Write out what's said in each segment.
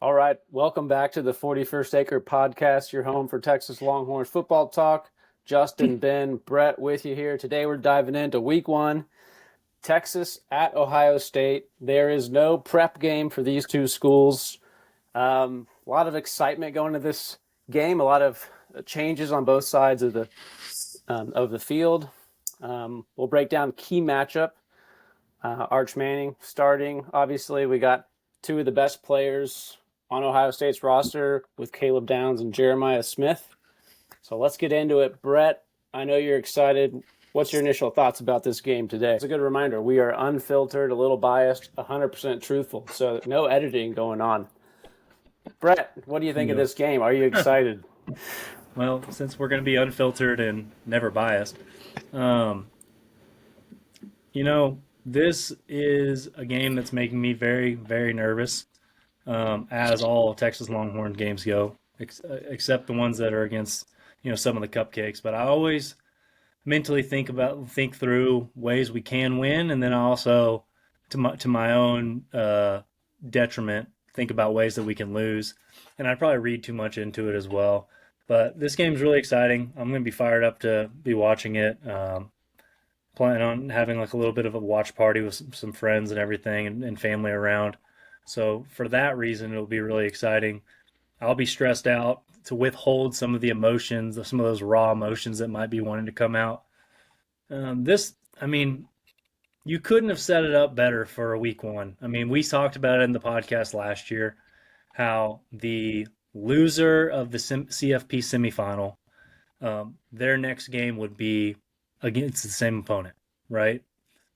All right, welcome back to the 41st Acre podcast, your home for Texas Longhorns football talk. Justin, Ben, Brett with you here. Today we're diving into week one, Texas at Ohio State. There is no prep game for these two schools. A lot of excitement going to this game, a lot of changes on both sides of the field. We'll break down key matchup. Arch Manning starting. Obviously, we got two of the best players on Ohio State's roster with Caleb Downs and Jeremiah Smith. So let's get into it. Brett, I know you're excited. What's your initial thoughts about this game today? It's a good reminder. We are unfiltered, a little biased, 100% truthful. So no editing going on. Brett, what do you think of this game? Are you excited? Well, since we're going to be unfiltered and never biased, this is a game that's making me very, very nervous, as all Texas Longhorn games go, except the ones that are against, some of the cupcakes. But I always mentally think through ways we can win, and then I also, to my own detriment, think about ways that we can lose. And I probably read too much into it as well. But this game's really exciting. I'm going to be fired up to be watching it. Planning on having like a little bit of a watch party with some friends and everything and family around. So for that reason, it'll be really exciting. I'll be stressed out to withhold some of the emotions, some of those raw emotions that might be wanting to come out. You couldn't have set it up better for a week one. I mean, we talked about it in the podcast last year, how the loser of the CFP semifinal, their next game would be against the same opponent, right?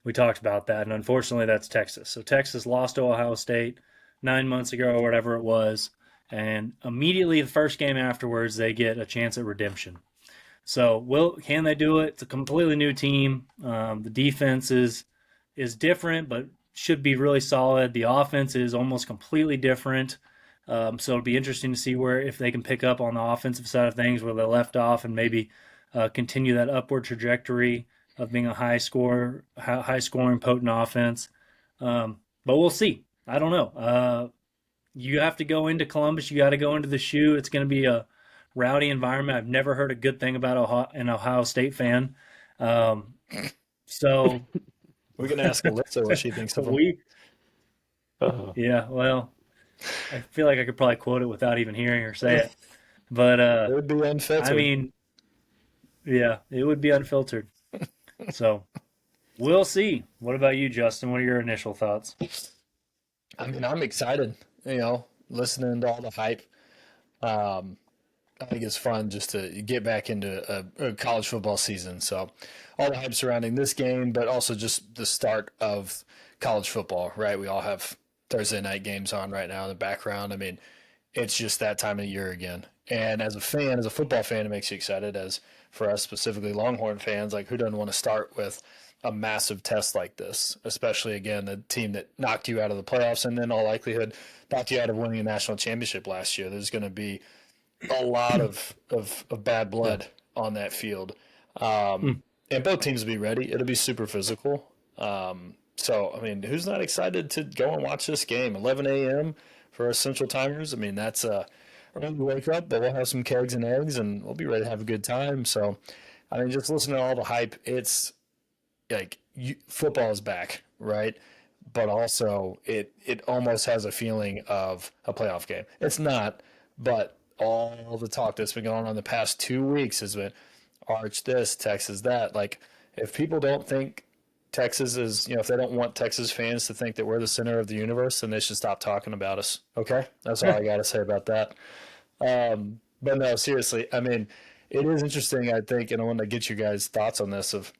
We talked about that, and unfortunately that's Texas. So Texas lost to Ohio State 9 months ago or whatever it was, and immediately the first game afterwards they get a chance at redemption. So can they do it? It's a completely new team. The defense is different, but should be really solid. The offense is almost completely different. So it'll be interesting to see if they can pick up on the offensive side of things where they left off and maybe continue that upward trajectory of being a high scoring, potent offense. But we'll see. I don't know. You have to go into Columbus. You got to go into the shoe. It's going to be a rowdy environment. I've never heard a good thing about an Ohio State fan. So we can ask Alyssa what she thinks of them. Yeah, well, I feel like I could probably quote it without even hearing her say it. But it would be unfiltered. I mean, yeah, it would be unfiltered. So we'll see. What about you, Justin? What are your initial thoughts? I mean, I'm excited, listening to all the hype. I think it's fun just to get back into a college football season. So all the hype surrounding this game, but also just the start of college football, right? We all have Thursday night games on right now in the background. I mean, it's just that time of year again. And as a football fan, it makes you excited. As for us, specifically Longhorn fans, like who doesn't want to start with a massive test like this, especially, again, a team that knocked you out of the playoffs and then all likelihood knocked you out of winning a national championship last year. There's going to be a lot of bad blood on that field. And both teams will be ready. It'll be super physical. So, I mean, who's not excited to go and watch this game? 11 a.m. for us Central Timers. I mean, that's early to wake up, but we'll have some kegs and eggs, and we'll be ready to have a good time. So, I mean, just listening to all the hype, it's like football is back, right? But also, it almost has a feeling of a playoff game. It's not, but all the talk that's been going on the past 2 weeks has been Arch this, Texas that. Like, if people don't think Texas is, if they don't want Texas fans to think that we're the center of the universe, then they should stop talking about us. Okay? That's all I got to say about that. But no, seriously, I mean, it is interesting, I think, and I want to get you guys' thoughts on this of,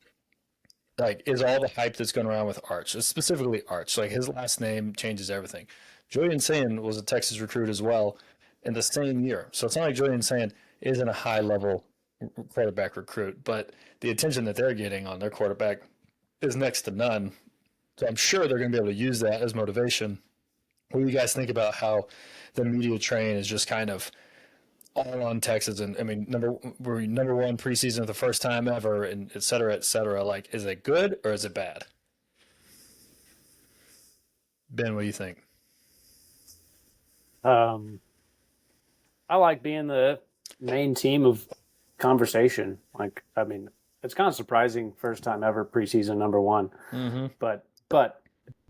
like, is all the hype that's going around with Arch, specifically Arch, like his last name changes everything. Julian Sayin was a Texas recruit as well in the same year. So it's not like Julian Sayin isn't a high-level quarterback recruit, but the attention that they're getting on their quarterback is next to none. So I'm sure they're going to be able to use that as motivation. What do you guys think about how the media train is just kind of all on Texas? And I mean, we're number one preseason for the first time ever, and et cetera, et cetera. Like, is it good or is it bad? Ben, what do you think? I like being the main team of conversation. Like, I mean, it's kind of surprising, first time ever preseason number one. Mm-hmm. But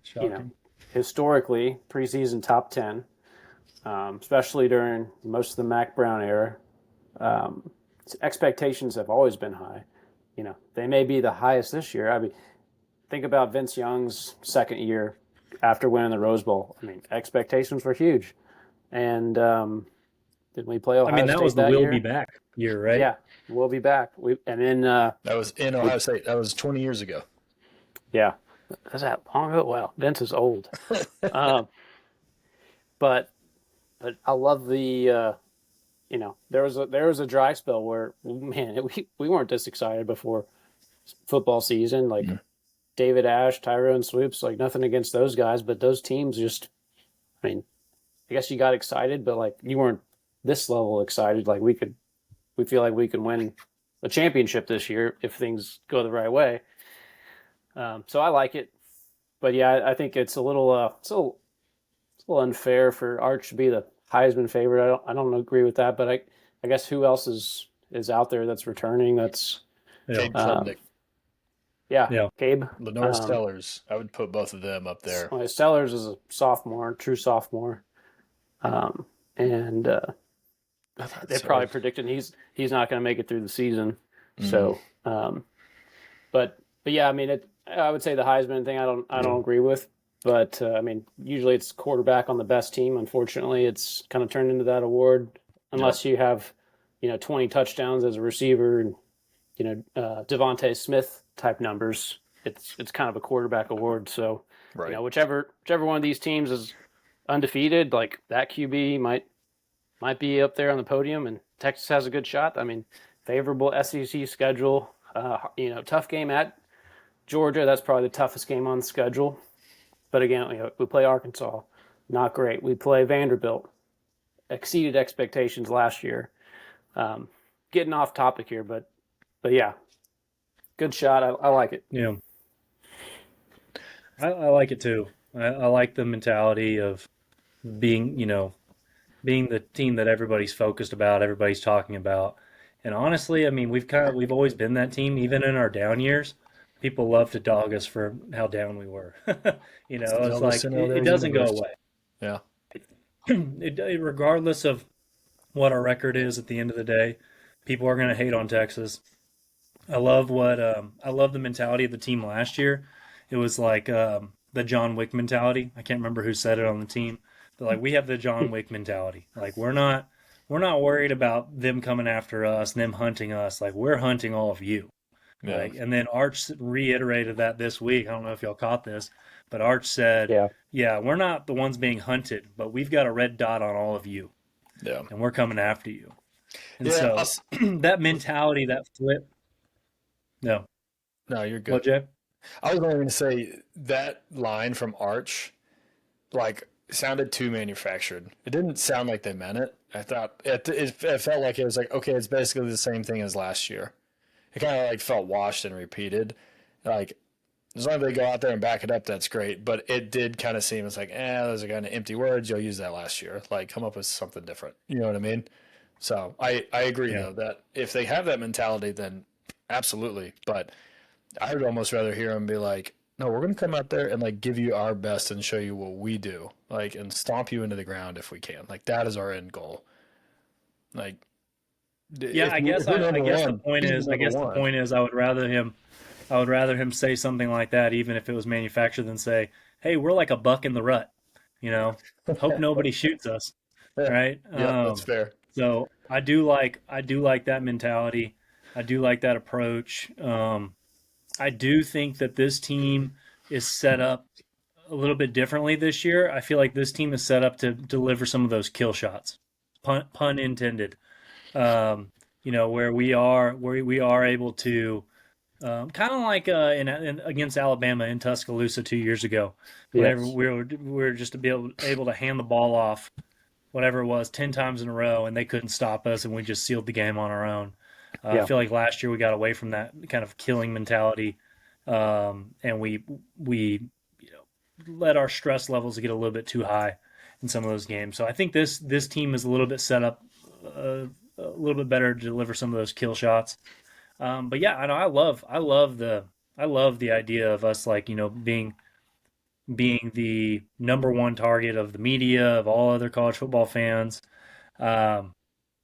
Shocking. historically preseason top 10, especially during most of the Mac Brown era, um, expectations have always been high. They may be the highest this year. I mean, think about Vince Young's second year after winning the Rose Bowl. I mean, expectations were huge. And didn't we play I Ohio mean, that was State the that will be year? back year, right? Yeah, we'll be back. And then That was in we, Ohio State. That was 20 years ago. yeah, is that long ago? Wow, Vince is old. Um, but I love the there was a dry spell where, man, we weren't this excited before football season. Like Mm. David Ash, Tyrone Swoops, like nothing against those guys, but those teams just, I mean, I guess you got excited, but like you weren't this level excited. Like we feel like we can win a championship this year if things go the right way. So I like it, but yeah, I think it's a little it's a little unfair for Arch to be the Heisman favorite. I don't agree with that, but I guess who else is out there that's returning? That's Yeah. Cade um, Klubnik, yeah, Yeah. Gabe. Lenore Stellers. I would put both of them up there. Sellers is a sophomore, true sophomore, um, and they're So, probably predicting he's not going to make it through the season. mm, So, but yeah, I mean, I would say the Heisman thing I don't agree with, but I mean, usually it's quarterback on the best team. Unfortunately, it's kind of turned into that award yep, unless you have 20 touchdowns as a receiver and Devontae Smith type numbers. It's kind of a quarterback award. So right. whichever one of these teams is undefeated, like that QB might be up there on the podium, and Texas has a good shot. I mean, favorable SEC schedule. Tough game at Georgia. That's probably the toughest game on the schedule. But again, we play Arkansas, not great. We play Vanderbilt, exceeded expectations last year. Um, Getting off topic here, but yeah, good shot. I like it. Yeah. I like it too. I like the mentality of being, being the team that everybody's focused about, everybody's talking about. And honestly, I mean, we've always been that team, even in our down years. People love to dog us for how down we were. It's the It's dumbest like in their it doesn't go universe. away. Yeah. Regardless of what our record is at the end of the day, people are going to hate on Texas. I love the mentality of the team last year. It was like the John Wick mentality. I can't remember who said it on the team. But like we have the John Wick mentality. Like we're not worried about them coming after us, them hunting us. Like we're hunting all of you. Yeah. Like and then Arch reiterated that this week. I don't know if y'all caught this, but Arch said, Yeah, "Yeah, we're not the ones being hunted, but we've got a red dot on all of you, Yeah. and we're coming after you." And Yeah. so that mentality, that flip. No, No, you're good. what, Jay? I was going to say that line from Arch, like, sounded too manufactured. It didn't sound like they meant it. I thought it felt like it was like, okay, it's basically the same thing as last year. It kind of like felt washed and repeated. Like, as long as they go out there and back it up, that's great. But it did kind of seem it's like, those are kind of empty words. You'll use that last year. Like, come up with something different. You know what I mean? So I agree Yeah. though that if they have that mentality, then absolutely. But I would almost rather hear them be like, no, we're going to come out there and like give you our best and show you what we do, like, and stomp you into the ground if we can. Like that is our end goal. Like, Yeah, if we're I number guess the one, point he's is, number one. I would rather him say something like that, even if it was manufactured, than say, "Hey, we're like a buck in the rut," you know. Hope nobody shoots us, Yeah, right? yep, that's fair. So I do like that mentality. I do like that approach. I do think that this team is set up a little bit differently this year. I feel like this team is set up to deliver some of those kill shots, pun intended. Where we are able to kind of like against Alabama in Tuscaloosa 2 years ago, whenever yes, we were just to be able to hand the ball off, whatever it was, 10 times in a row, and they couldn't stop us, and we just sealed the game on our own. I yeah, feel like last year we got away from that kind of killing mentality, and we let our stress levels get a little bit too high, in some of those games. So I think this team is a little bit set up a little bit better to deliver some of those kill shots. But yeah, I know I love the idea of us like being the number one target of the media of all other college football fans. Um,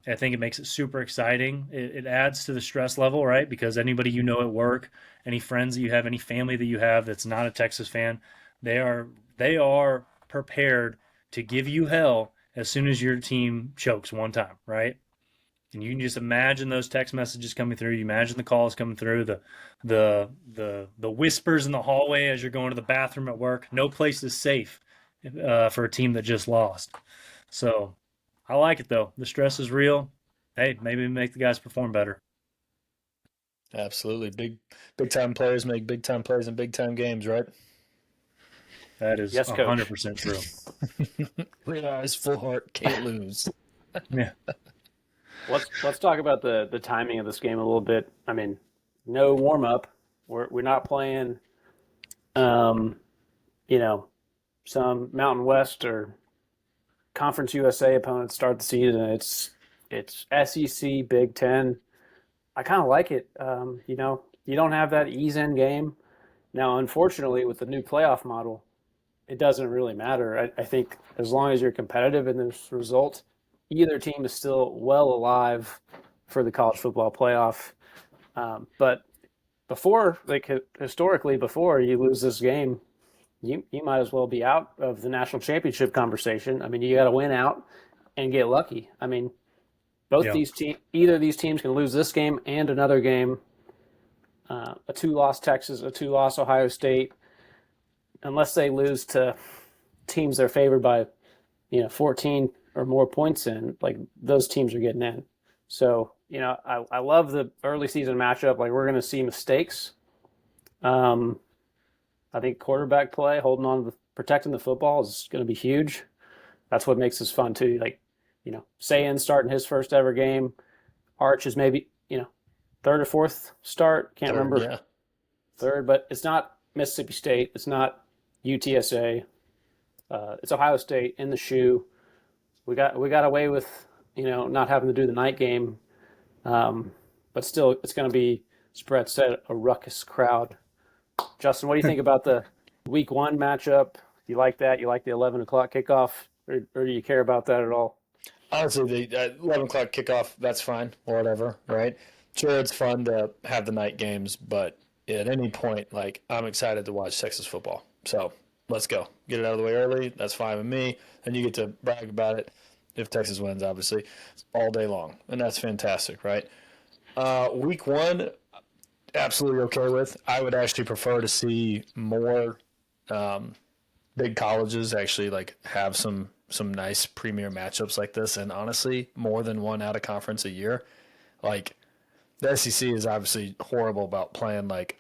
I think it makes it super exciting. It adds to the stress level, right? Because anybody at work, any friends that you have, any family that you have that's not a Texas fan, they are they are prepared to give you hell as soon as your team chokes one time, right? And you can just imagine those text messages coming through. You imagine the calls coming through, the whispers in the hallway as you're going to the bathroom at work. No place is safe for a team that just lost. So I like it though. The stress is real. Hey, maybe make the guys perform better. Absolutely. Big time players make big time plays in big time games, right? That is Yes, coach. 100% true. Clear eyes, full heart, can't lose. Yeah. Let's talk about the timing of this game a little bit. I mean, no warm up. We're not playing, um, you know, some Mountain West or Conference USA opponents start the season. It's SEC, Big Ten. I kind of like it. You don't have that ease in game. Now, unfortunately, with the new playoff model, it doesn't really matter. I think as long as you're competitive in this result, either team is still well alive for the college football playoff. But before, like historically, before you lose this game, you might as well be out of the national championship conversation. I mean, you got to win out and get lucky. I mean, Yeah. either of these teams can lose this game and another game. A two-loss Texas, a two-loss Ohio State, unless they lose to teams they're favored by, 14 or more points in, like those teams are getting in. So, I love the early season matchup. Like we're going to see mistakes. Um, I think quarterback play, holding on, protecting the football is going to be huge. That's what makes this fun too. Like, Sayin starting his first ever game. Arch is maybe, third or fourth start. Can't Third, remember yeah. third, but it's not Mississippi State. It's not UTSA. It's Ohio State in the shoe. We got away with not having to do the night game, but still it's going to be, as Brett said, a ruckus crowd. Justin, what do you think about the week one matchup? You like that? You like the 11 o'clock kickoff, or do you care about that at all? Honestly, the 11 o'clock kickoff, that's fine, or whatever, right? Sure, it's fun to have the night games, but at any point, like, I'm excited to watch Texas football. So let's go. Get it out of the way early. That's fine with me. And you get to brag about it if Texas wins, obviously, all day long. And that's fantastic, right? Week one, absolutely okay with. I would actually prefer to see more um, big colleges actually like have some nice premier matchups like this, and honestly, more than one out of conference a year. Like the SEC is obviously horrible about playing like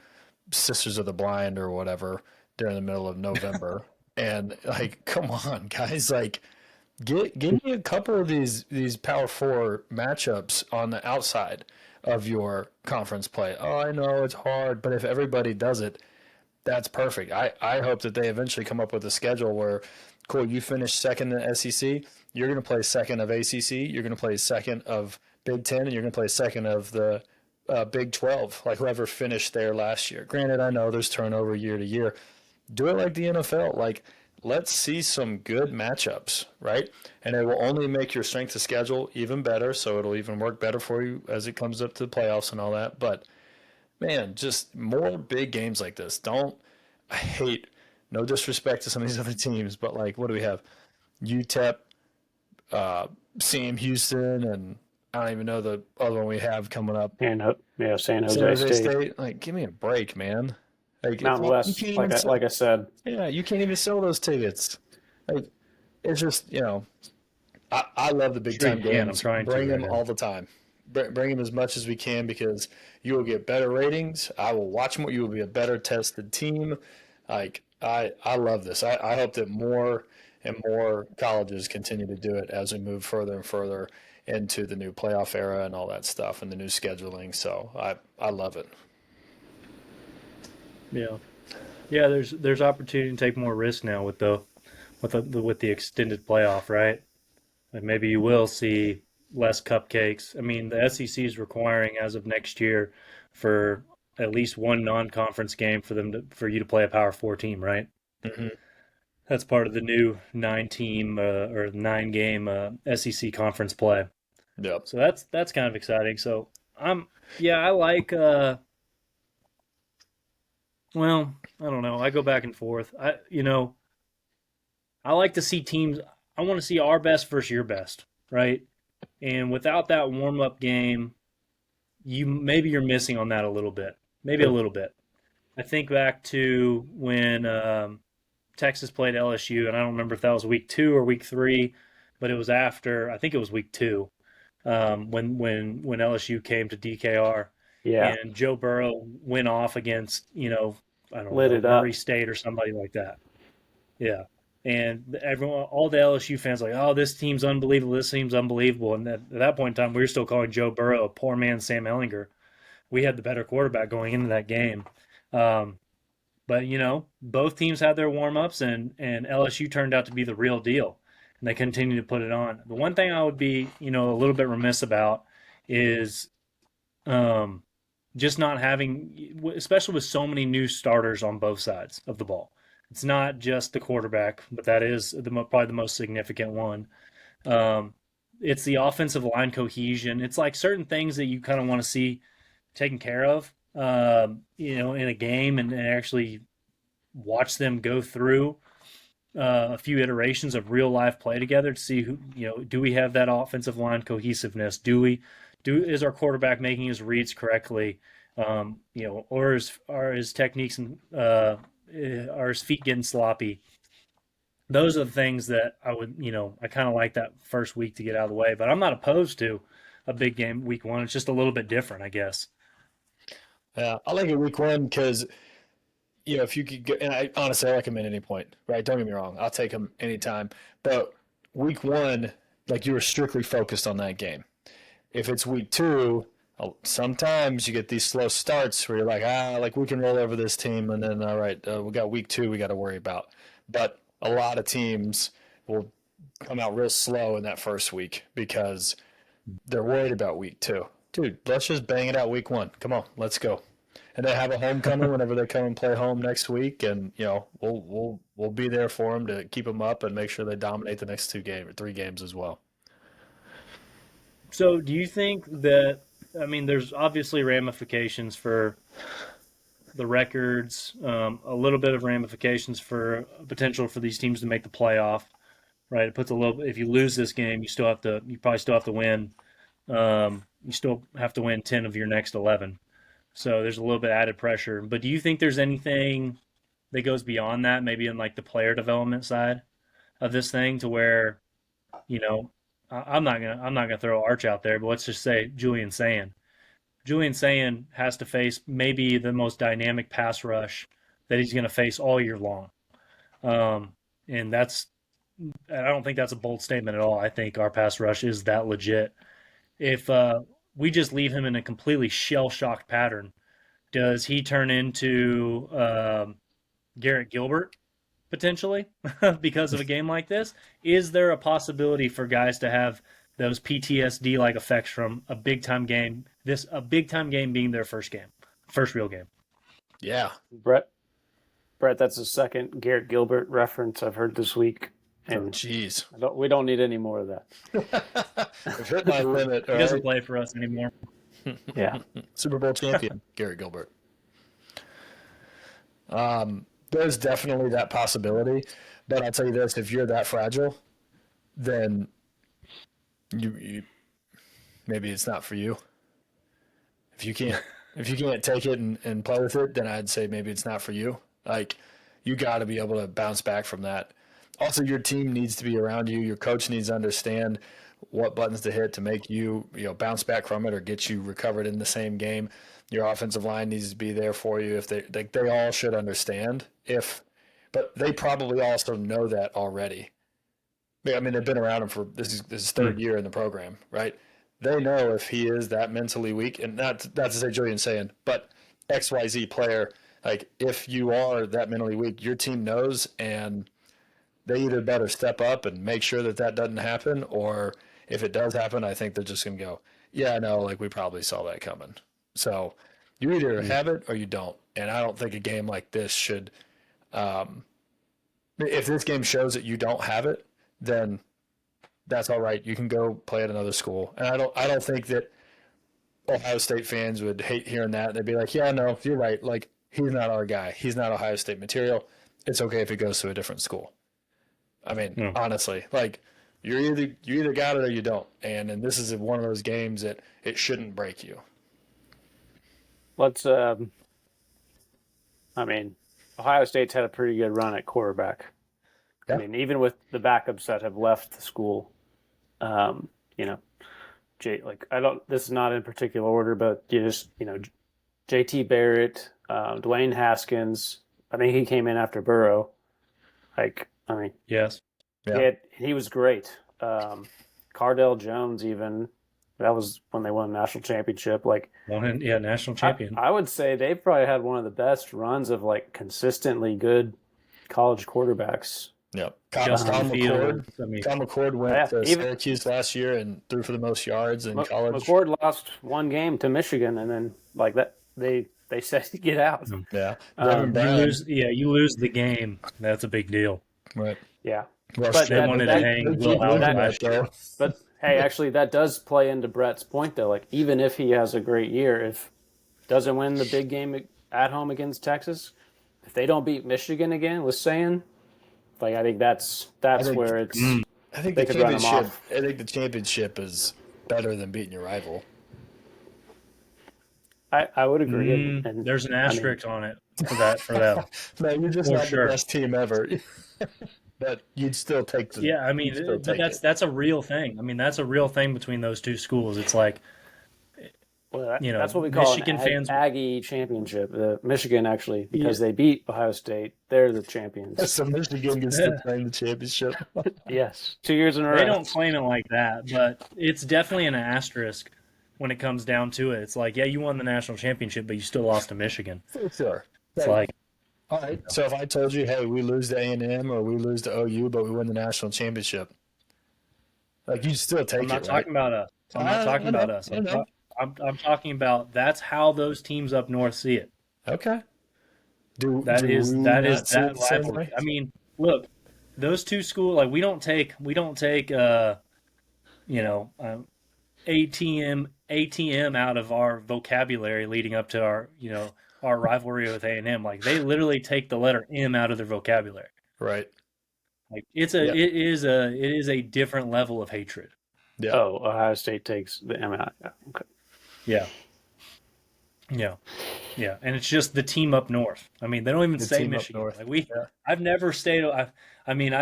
Sisters of the Blind or whatever during the middle of November, and like, come on, guys, like give me a couple of these Power Four matchups on the outside of your conference play. Oh, I know it's hard, but if everybody does it, that's perfect. I hope that they eventually come up with a schedule where, cool, you finish second in the SEC, you're going to play second of ACC, you're going to play second of Big Ten, and you're going to play second of the Big 12, like whoever finished there last year. Granted, I know there's turnover year to year. Do it like the NFL. Like, let's see some good matchups, right? And it will only make your strength of schedule even better, so it'll even work better for you as it comes up to the playoffs and all that. But man, just more big games like this. Don't, I hate, no disrespect to some of these other teams, but like, what do we have? UTEP, Sam Houston, and I don't even know the other one we have coming up. And yeah, San San Jose Jose State, State. Like, give me a break, man. Like, Mountain you West, can't like even I sell, like I said. yeah, you can't even sell those tickets. Like, it's just, I love the big Sure time you can. I'm games. trying to Bring right them now. all the time. Bring them as much as we can because you will get better ratings. I will watch more. You will be a better tested team. Like I love this. I hope that more and more colleges continue to do it as we move further and further into the new playoff era and all that stuff and the new scheduling. So I love it. Yeah. Yeah, there's opportunity to take more risk now with with the extended playoff, right? Like maybe you will see less cupcakes. I mean, the SEC is requiring as of next year for at least one non-conference game for you to play a Power Four team, right? Mm-hmm. That's part of the new or 9 game SEC conference play. Yep. So that's kind of exciting. So I like well, I don't know. I go back and forth. I like to see teams. I want to see our best versus your best, right? And without that warm up game, you're missing on that a little bit, maybe a True. little bit. I think back to when Texas played LSU, and I don't remember if that was week 2 or week 3, but it was after. I think it was week 2 when LSU came to DKR, Yeah, and Joe Burrow went off against I don't lit know it Murray up. State or somebody like that. Yeah. And everyone, all the LSU fans, like, oh, this team's unbelievable. This team's unbelievable. And at that point in time, we were still calling Joe Burrow a poor man Sam Ellinger. We had the better quarterback going into that game. Um, but both teams had their warm ups, and LSU turned out to be the real deal, and they continue to put it on. The one thing I would be a little bit remiss about is um, just not having, especially with so many new starters on both sides of the ball. It's not just the quarterback, but that is probably the most significant one. Um, it's the offensive line cohesion. It's like certain things that you kind of want to see taken care of, in a game, and actually watch them go through a few iterations of real life play together to see who, do we have that offensive line cohesiveness? Is our quarterback making his reads correctly? Or are his techniques and are his feet getting sloppy? Those are the things that I kind of like that first week to get out of the way, but I'm not opposed to a big game week 1. It's just a little bit different, I guess. Yeah, I like it week 1 because if you could get, and I honestly I like him at any point, right? Don't get me wrong, I'll take him anytime. But week 1, like you were strictly focused on that game. If it's week 2, sometimes you get these slow starts where you're like we can roll over this team, and then all right, we got week 2 we got to worry about. But a lot of teams will come out real slow in that first week because they're worried about week 2. Dude, let's just bang it out week 1. Come on, let's go. And they have a homecoming whenever they come and play home next week, and we'll be there for them to keep them up and make sure they dominate the next 3 games as well. So, do you think that? I mean, there's obviously ramifications for the records, a little bit of ramifications for potential for these teams to make the playoff. Right, it puts a little. If you lose this game, you probably still have to win. You still have to win 10 of your next 11. So there's a little bit added pressure. But do you think there's anything that goes beyond that, maybe in like the player development side of this thing, to where I'm not gonna throw Arch out there, but let's just say Julian Sayin. Julian Sayin has to face maybe the most dynamic pass rush that he's going to face all year long. And I don't think that's a bold statement at all. I think our pass rush is that legit. If we just leave him in a completely shell shocked pattern, does he turn into Garrett Gilbert potentially because of a game like this? Is there a possibility for guys to have those PTSD like effects from a big time game? A big time game being their first real game. Yeah. Brett, that's the second Garrett Gilbert reference I've heard this week, Oh, and jeez. we don't need any more of that. I've hit my limit. He doesn't play for us anymore. Yeah. Super Bowl champion, Garrett Gilbert. There's definitely that possibility, but I'll tell you this: if you're that fragile, then you maybe it's not for you. If you can't take it and play with it, then I'd say maybe it's not for you. Like you got to be able to bounce back from that. Also, your team needs to be around you. Your coach needs to understand what buttons to hit to make you bounce back from it or get you recovered in the same game. Your offensive line needs to be there for you. If they all should understand. But they probably also know that already. I mean, they've been around him for this is third year in the program, right? They know if he is that mentally weak, and not to say Julian Sayin, but XYZ player, like if you are that mentally weak, your team knows, and they either better step up and make sure that that doesn't happen, or if it does happen, I think they're just going to go, yeah, no, like we probably saw that coming. So you either have it or you don't. And I don't think a game like this should, if this game shows that you don't have it, then that's all right. You can go play at another school. And I don't think that Ohio State fans would hate hearing that. They'd be like, yeah, no, you're right. Like, he's not our guy. He's not Ohio State material. It's okay if he goes to a different school. I mean, honestly, like you either got it or you don't. And this is one of those games that it shouldn't break you. Let's. I mean, Ohio State's had a pretty good run at quarterback. Yeah. I mean, even with the backups that have left the school, you know, I don't. This is not in particular order, but JT Barrett, Dwayne Haskins. I think he came in after Burrow. Yes. Yeah. He was great. Cardell Jones, even that was when they won the national championship. National champion. I would say they probably had one of the best runs of like consistently good college quarterbacks. Yep. Justin Tom Fields. McCord went to Syracuse last year and threw for the most yards in college. McCord lost one game to Michigan, and then like that they said to get out. Yeah. You lose the game. That's a big deal. Right. Yeah. But they wanted to hang Will Howard last year. But hey, actually, that does play into Brett's point, though. Like, even if he has a great year, if doesn't win the big game at home against Texas, if they don't beat Michigan again with Sayin, like I think that's where it's. I think they could run him off. I think the championship is better than beating your rival. I would agree. And there's an asterisk on it for them. No, you're just not the best team ever. But you'd still take the. Yeah, I mean, that's a real thing. I mean, that's a real thing between those two schools. It's like, that's what we call Michigan fans. Aggie championship. Michigan actually, because they beat Ohio State, they're the champions. So Michigan gets to play in the championship. Yes, 2 years in a row. They don't claim it like that, but it's definitely an asterisk when it comes down to it. It's like, yeah, you won the national championship, but you still lost to Michigan. For sure. It's like, all right. So if I told you, hey, we lose to A&M or we lose to OU, but we win the national championship, like you'd still take it. I'm not talking about us. I'm not talking about us. I'm talking about that's how those teams up north see it. Okay. That is that rivalry. I mean, look, those two schools, like we don't take ATM out of our vocabulary leading up to our rivalry with A&M. Like they literally take the letter M out of their vocabulary. Right. Like it is a different level of hatred. Yeah. Oh, Ohio State takes the M out. Yeah. Okay. Yeah. Yeah. Yeah. And it's just the team up north. I mean, they don't even say Michigan. Like I've never stayed. I've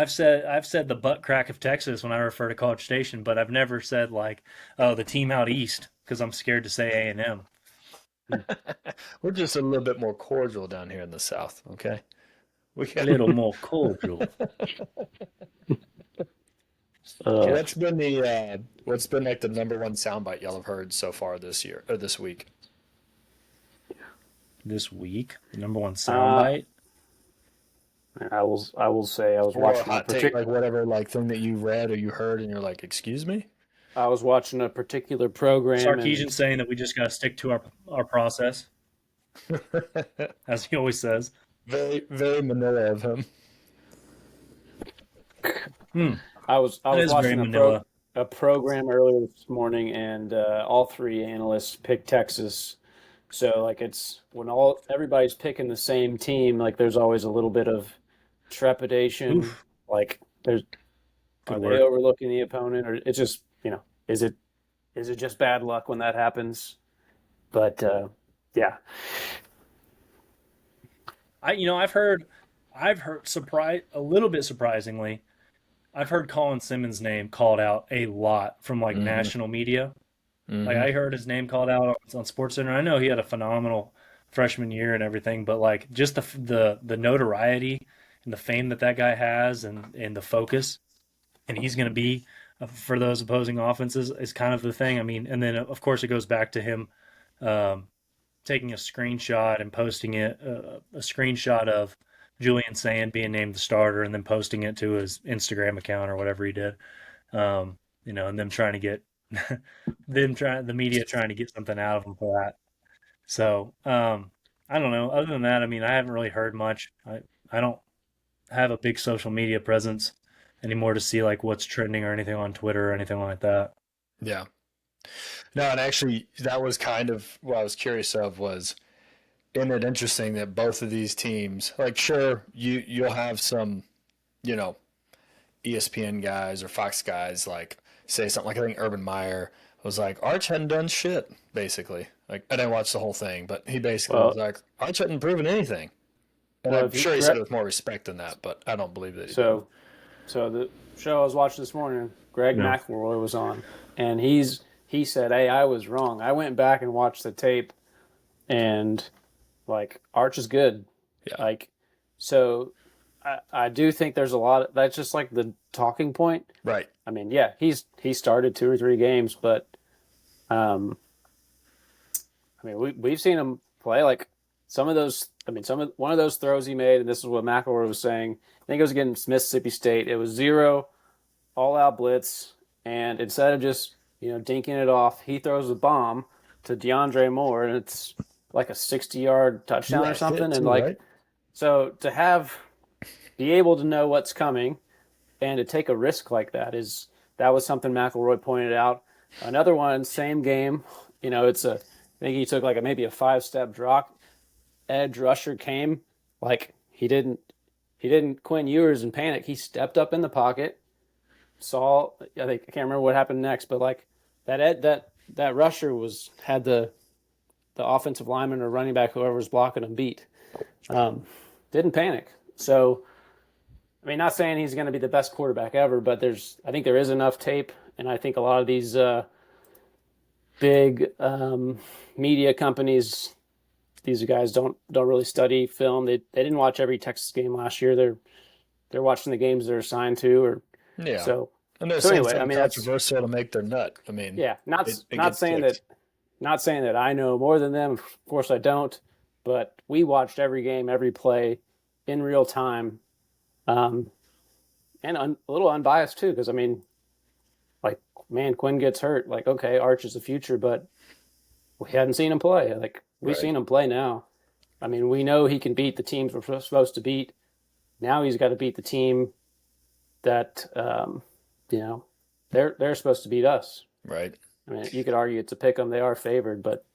said the butt crack of Texas when I refer to College Station, but I've never said like, oh, the team out east because I'm scared to say A&M. We're just a little bit more cordial down here in the South, okay? A little more cordial. What's been like the number one soundbite y'all have heard so far this year or this week? This week, the number one soundbite. I will say I was watching a take, like whatever like thing that you read or you heard and you're like, excuse me? I was watching a particular program. Sarkisian saying that we just got to stick to our process, as he always says. Very, very Manila of him. I was watching a program earlier this morning, and all three analysts picked Texas. So like it's when everybody's picking the same team, like there's always a little bit of trepidation. Oof. Like are they overlooking the opponent, or it's just is it just bad luck when that happens? But yeah. I've heard a little bit surprisingly, I've heard Colin Simmons' name called out a lot from like national media. Mm-hmm. Like I heard his name called out on SportsCenter. I know he had a phenomenal freshman year and everything, but like just the notoriety and the fame that guy has and the focus, and he's going to be for those opposing offenses is kind of the thing. I mean, and then of course it goes back to him taking a screenshot and posting it, a screenshot of Julian Sayin being named the starter and then posting it to his Instagram account or whatever he did. And them trying to get the media trying to get something out of him for that. So I don't know. Other than that, I mean, I haven't really heard much. I don't have a big social media presence anymore to see like what's trending or anything on Twitter or anything like that. Yeah. No, and actually, that was kind of what I was curious of was, isn't it interesting that both of these teams, like, sure, you'll have some, you know, ESPN guys or Fox guys like say something like I think Urban Meyer was like Arch hadn't done shit basically. Like I didn't watch the whole thing, but he basically was Well, like Arch hadn't proven anything. And well, I'm if you sure he said it with more respect than that, but I don't believe that he did. so so the show I was watching this morning, Greg No. McElroy was on, and he said, "Hey, I was wrong. I went back and watched the tape, and like Arch is good. Yeah. Like, so I do think there's a lot of, that's just like the talking point. Right. I mean, yeah, he started 2 or 3 games, but um, I mean we've seen him play like some of those. I mean, one of those throws he made, and this is what McElroy was saying. I think it was against Mississippi State. It was zero all out blitz, and instead of just dinking it off, he throws a bomb to DeAndre Moore, and it's like a 60-yard touchdown or Right hit something. And too, like, right? so to be able to know what's coming and to take a risk like that was something McElroy pointed out. Another one, same game. I think he took like maybe a 5-step drop. Edge rusher came, like he didn't Quinn Ewers in panic. He stepped up in the pocket, saw. I can't remember what happened next, but like that rusher had the offensive lineman or running back, whoever was blocking him, beat. Didn't panic. So, I mean, not saying he's going to be the best quarterback ever, but I think there is enough tape, and I think a lot of these big media companies, these guys don't really study film. They didn't watch every Texas game last year. They're watching the games they're assigned to, or Yeah. so. And they're So saying anyway, I something mean that's controversial to make their nut. I mean, yeah. it Not gets saying that clicks. I know more than them. Of course, I don't. But we watched every game, every play, in real time, um, and a little unbiased too. Because I mean, like, man, Quinn gets hurt. Like, okay, Arch is the future, but we hadn't seen him play. Like, we've Right. seen him play now. I mean, we know he can beat the teams we're supposed to beat. Now he's got to beat the team that you know they're supposed to beat us. Right. I mean, you could argue it's a pick 'em. They are favored, but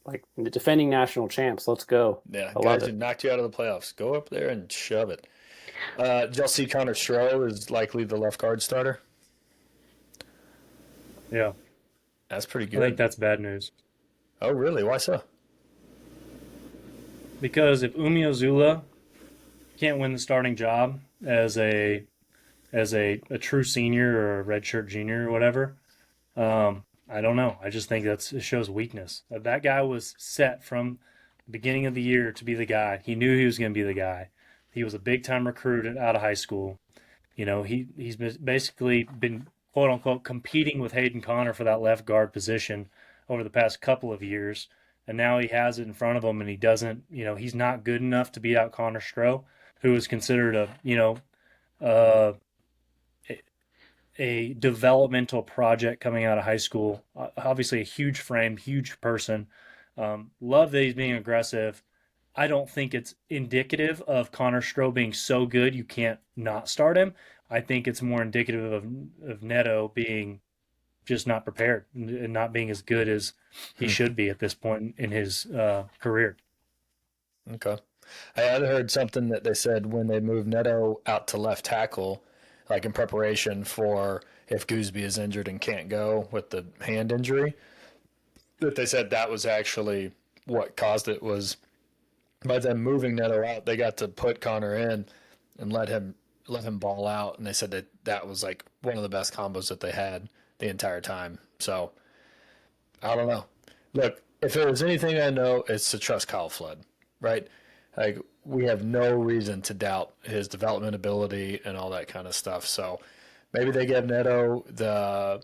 like the defending national champs, let's go. Yeah. I love Guys who it. knocked you out of the playoffs. Go up there and shove it. Did y'all see Connor Stroh is likely the left guard starter? Yeah, That's pretty I think good. that's bad news Oh, really? Why so? because if Umeozula can't win the starting job as a true senior or a redshirt junior or whatever, I don't know. I just think it shows weakness. That guy was set from the beginning of the year to be the guy. He knew he was going to be the guy. He was a big time recruit out of high school. He's basically been quote unquote competing with Hayden Connor for that left guard position over the past couple of years, and now he has it in front of him, and he doesn't. He's not good enough to beat out Connor Stroh, who is considered uh, a developmental project coming out of high school. Obviously, a huge frame, huge person. Love that he's being aggressive. I don't think it's indicative of Connor Stroh being so good you can't not start him. I think it's more indicative of Neto being just not prepared and not being as good as he Hmm. should be at this point in his career. Okay. I had heard something that they said when they moved Neto out to left tackle, like in preparation for if Gooseby is injured and can't go with the hand injury, that they said that was actually what caused it was by them moving Neto out, they got to put Connor in and let him ball out, and they said that that was like one of the best combos that they had the entire time. So I don't know. Look, if there was anything I know, it's to trust Kyle Flood, right? Like we have no reason to doubt his development ability and all that kind of stuff. So maybe they give Neto the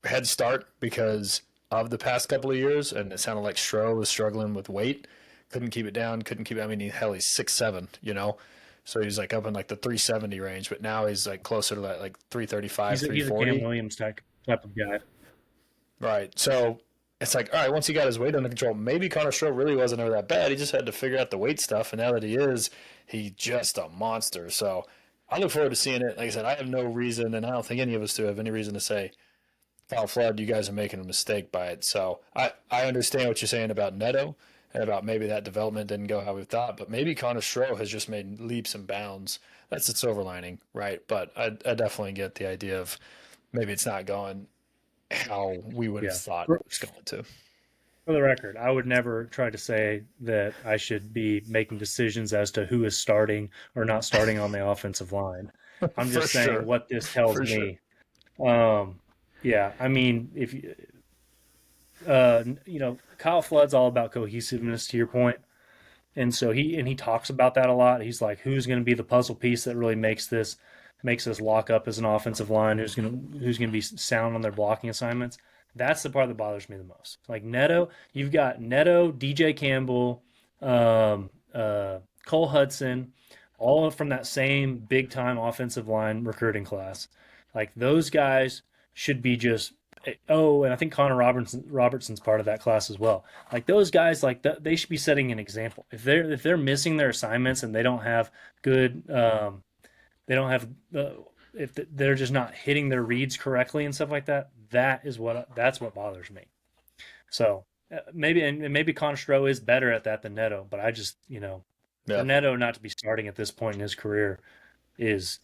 head start because of the past couple of years, and it sounded like Stroh was struggling with weight couldn't keep it down, couldn't keep it. I mean, he's 6'7", so he's like up in like the 370 range, but now he's like closer to that like 335, He's a Cam 340. Williams type of guy. Right. So it's like, all right, once he got his weight under control, maybe Connor Stroh really wasn't ever that bad. He just had to figure out the weight stuff, and now that he is, he's just a monster. So I look forward to seeing it. Like I said, I have no reason, and I don't think any of us do have any reason to say, Kyle Flood, you guys are making a mistake by it. So I understand what you're saying about Neto and about maybe that development didn't go how we thought, but maybe Connor Stroh has just made leaps and bounds. That's the silver lining, right? But I definitely get the idea of maybe it's not going how we would have Yeah. thought it was going to. For the record, I would never try to say that I should be making decisions as to who is starting or not starting on the offensive line. I'm For just saying sure. what this tells For sure. me. Yeah, I mean, if Kyle Flood's all about cohesiveness, to your point, and so he talks about that a lot. He's like, who's going to be the puzzle piece that really makes us lock up as an offensive line? Who's going to be sound on their blocking assignments? That's the part that bothers me the most. Like Neto, you've got Neto, DJ Campbell, Cole Hudson, all from that same big time offensive line recruiting class. Like those guys should be just. Oh, and I think Connor Robertson's part of that class as well. Like those guys, they should be setting an example. If they're missing their assignments and they don't have good, they don't have if they're just not hitting their reads correctly and stuff like that. That's what bothers me. So maybe Connor Stroh is better at that than Neto, but I just for Yeah. Neto not to be starting at this point in his career it's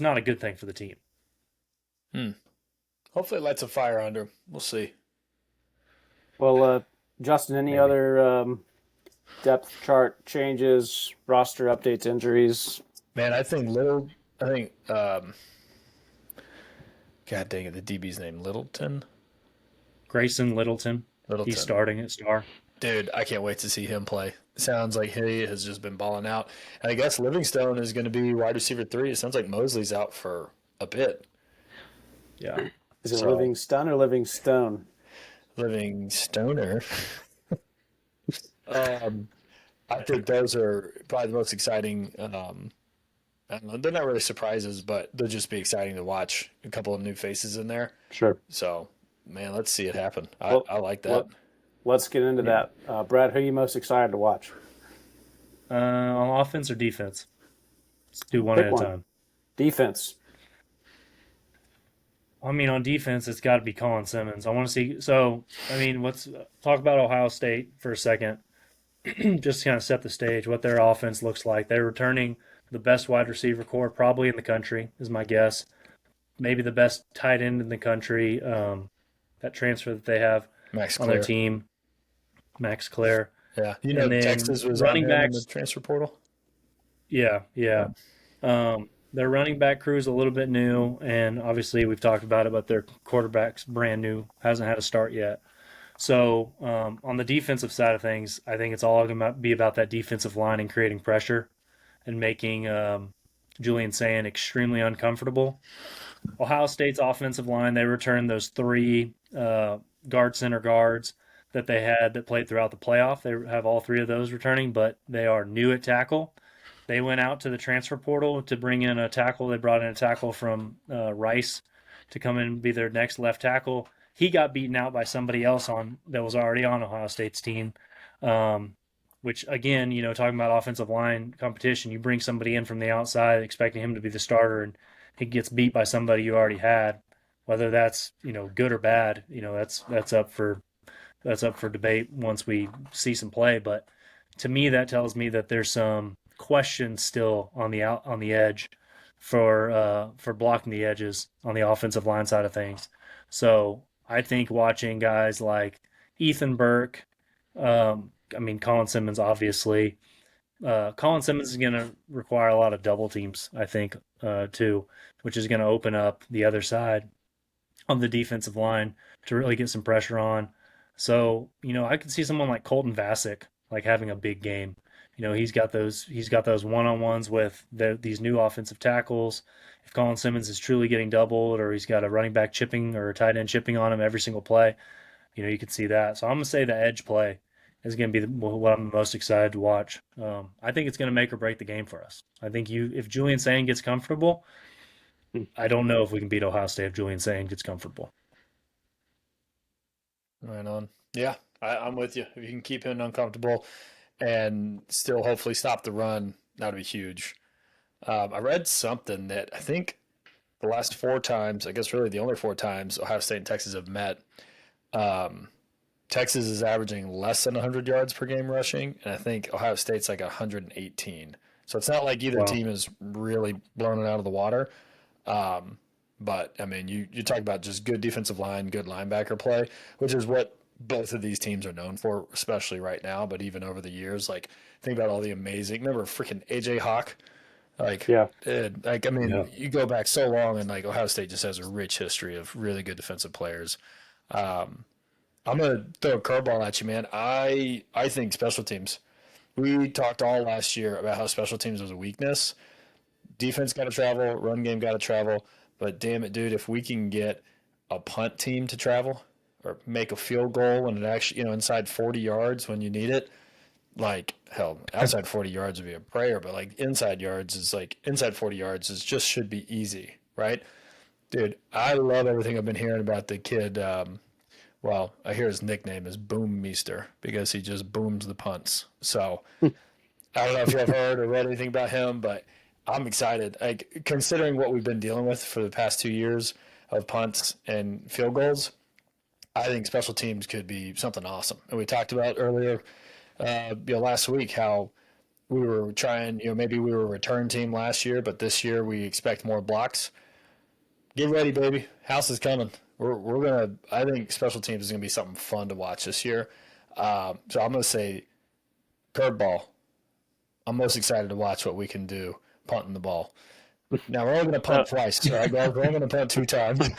not a good thing for the team. Hopefully it lights a fire under him. We'll see. Well, Justin, any Maybe. other depth chart changes, roster updates, injuries? Man, I think God dang it, the DB's name, Littleton? Grayson Littleton. Littleton. He's starting at star. Dude, I can't wait to see him play. Sounds like he has just been balling out. And I guess Livingstone is going to be wide receiver 3. It sounds like Mosley's out for a bit. Yeah. Is it Livingston or Livingstone? Livingstoner. I think those are probably the most exciting. I don't know, they're not really surprises, but they'll just be exciting to watch. A couple of new faces in there. Sure. So, man, let's see it happen. Well, I like that. Let's get into that. Brad, who are you most excited to watch? On offense or defense? Let's do one Pick at one. a time. Defense. I mean, on defense, it's got to be Colin Simmons. I want to see. So, I mean, let's talk about Ohio State for a second. Just to kind of set the stage, what their offense looks like. They're returning the best wide receiver core probably in the country, is my guess. Maybe the best tight end in the country. That transfer that they have Max on their Clear. team, Max Clare. Yeah. And then Texas was running on him in backs. the transfer portal? Yeah. Their running back crew is a little bit new, and obviously we've talked about it, but their quarterback's brand new, hasn't had a start yet. So on the defensive side of things, I think it's all going to be about that defensive line and creating pressure and making Julian Sayin extremely uncomfortable. Ohio State's offensive line, they returned those 3 guard center guards that they had that played throughout the playoff. They have all 3 of those returning, but they are new at tackle. They went out to the transfer portal to bring in a tackle. They brought in a tackle from Rice to come in and be their next left tackle. He got beaten out by somebody else that was already on Ohio State's team, which, again, talking about offensive line competition, you bring somebody in from the outside expecting him to be the starter, and he gets beat by somebody you already had. Whether that's good or bad, that's up for debate once we see some play. But to me, that tells me that there's some questions still on the edge for blocking the edges on the offensive line side of things. So I think watching guys like Ethan Burke, Colin Simmons, obviously. Colin Simmons is going to require a lot of double teams, I think, too, which is going to open up the other side on the defensive line to really get some pressure on. So, I could see someone like Colton Vasek like having a big game. He's got those one-on-ones with these new offensive tackles. If Colin Simmons is truly getting doubled, or he's got a running back chipping or a tight end chipping on him every single play, you could see that. So I'm going to say the edge play is going to be what I'm most excited to watch. I think it's going to make or break the game for us. I think if Julian Sayin gets comfortable, I don't know if we can beat Ohio State if Julian Sayin gets comfortable. Right on. Yeah, I'm with you. If you can keep him uncomfortable and still hopefully stop the run, that would be huge. I read something that I think the last 4 times, I guess really the only 4 times Ohio State and Texas have met, um, Texas is averaging less than 100 yards per game rushing, and I think Ohio State's like 118. So it's not like either Wow. team is really blowing it out of the water. Um, but I mean, you talk about just good defensive line, good linebacker play, which is what both of these teams are known for, especially right now. But even over the years, like think about all the amazing. Remember freaking AJ Hawk? Yeah. I mean, Yeah. you go back so long, and like Ohio State just has a rich history of really good defensive players. Um, I'm gonna throw a curveball at you, man. I think special teams. We talked all last year about how special teams was a weakness. Defense got to travel, run game got to travel. But damn it, dude, if we can get a punt team to travel or make a field goal when it actually, inside 40 yards when you need it, like hell, outside 40 yards would be a prayer, but like inside 40 yards is just should be easy, right? Dude, I love everything I've been hearing about the kid. Well, I hear his nickname is Boom Meester because he just booms the punts. So I don't know if you've heard or read anything about him, but I'm excited. Like considering what we've been dealing with for the past 2 years of punts and field goals, I think special teams could be something awesome. And we talked about earlier, last week how we were trying. Maybe we were a return team last year, but this year we expect more blocks. Get ready, baby. House is coming. We're gonna. I think special teams is gonna be something fun to watch this year. So I'm gonna say curveball. I'm most excited to watch what we can do punting the ball. Now we're only going to Uh, punt twice, all right, guys? We're only going to punt 2 times.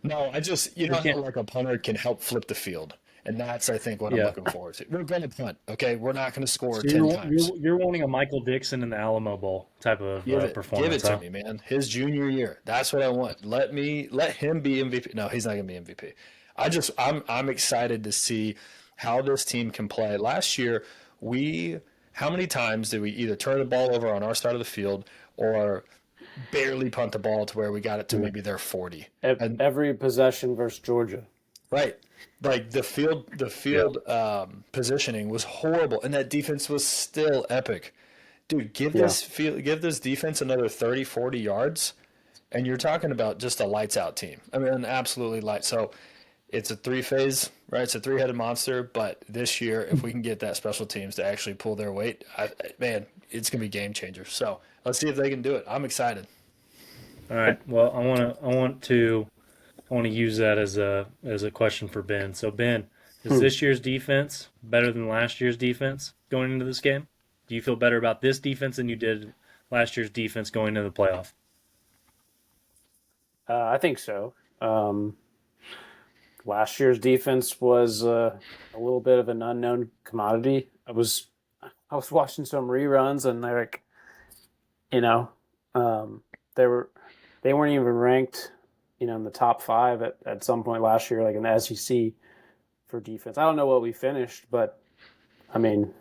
No, I just We how can't. like a punter can help flip the field, and that's I think what I'm Yeah. looking forward to. We're going to punt, okay? We're not going to score So 10 times. you're wanting a Michael Dixon in the Alamo Bowl type of Give it performance, to huh? me, man. His junior year, that's what I want. Let him be MVP. No, he's not going to be MVP. I'm excited to see how this team can play. Last year, we how many times did we either turn the ball over on our side of the field or barely punt the ball to where we got it to yeah. maybe their 40? And Every possession versus Georgia. right, like the Yeah. field positioning was horrible, and that defense was still epic. Dude, Yeah. give this defense another 30, 40 yards, and you're talking about just a lights out team. I mean, an absolutely light. So it's a 3-phase, right? It's a 3-headed monster. But this year, if we can get that special teams to actually pull their weight, man, it's gonna be game changer. So let's see if they can do it. I'm excited. All right. Well, I want to use that as a question for Ben. So Ben, is Hmm. this year's defense better than last year's defense going into this game? Do you feel better about this defense than you did last year's defense going into the playoff? I think so. Last year's defense was a little bit of an unknown commodity. I was watching some reruns, and they're like, you know, um, they were they weren't even ranked, in the top five at some point last year, like in the SEC for defense. I don't know what we finished, but I mean,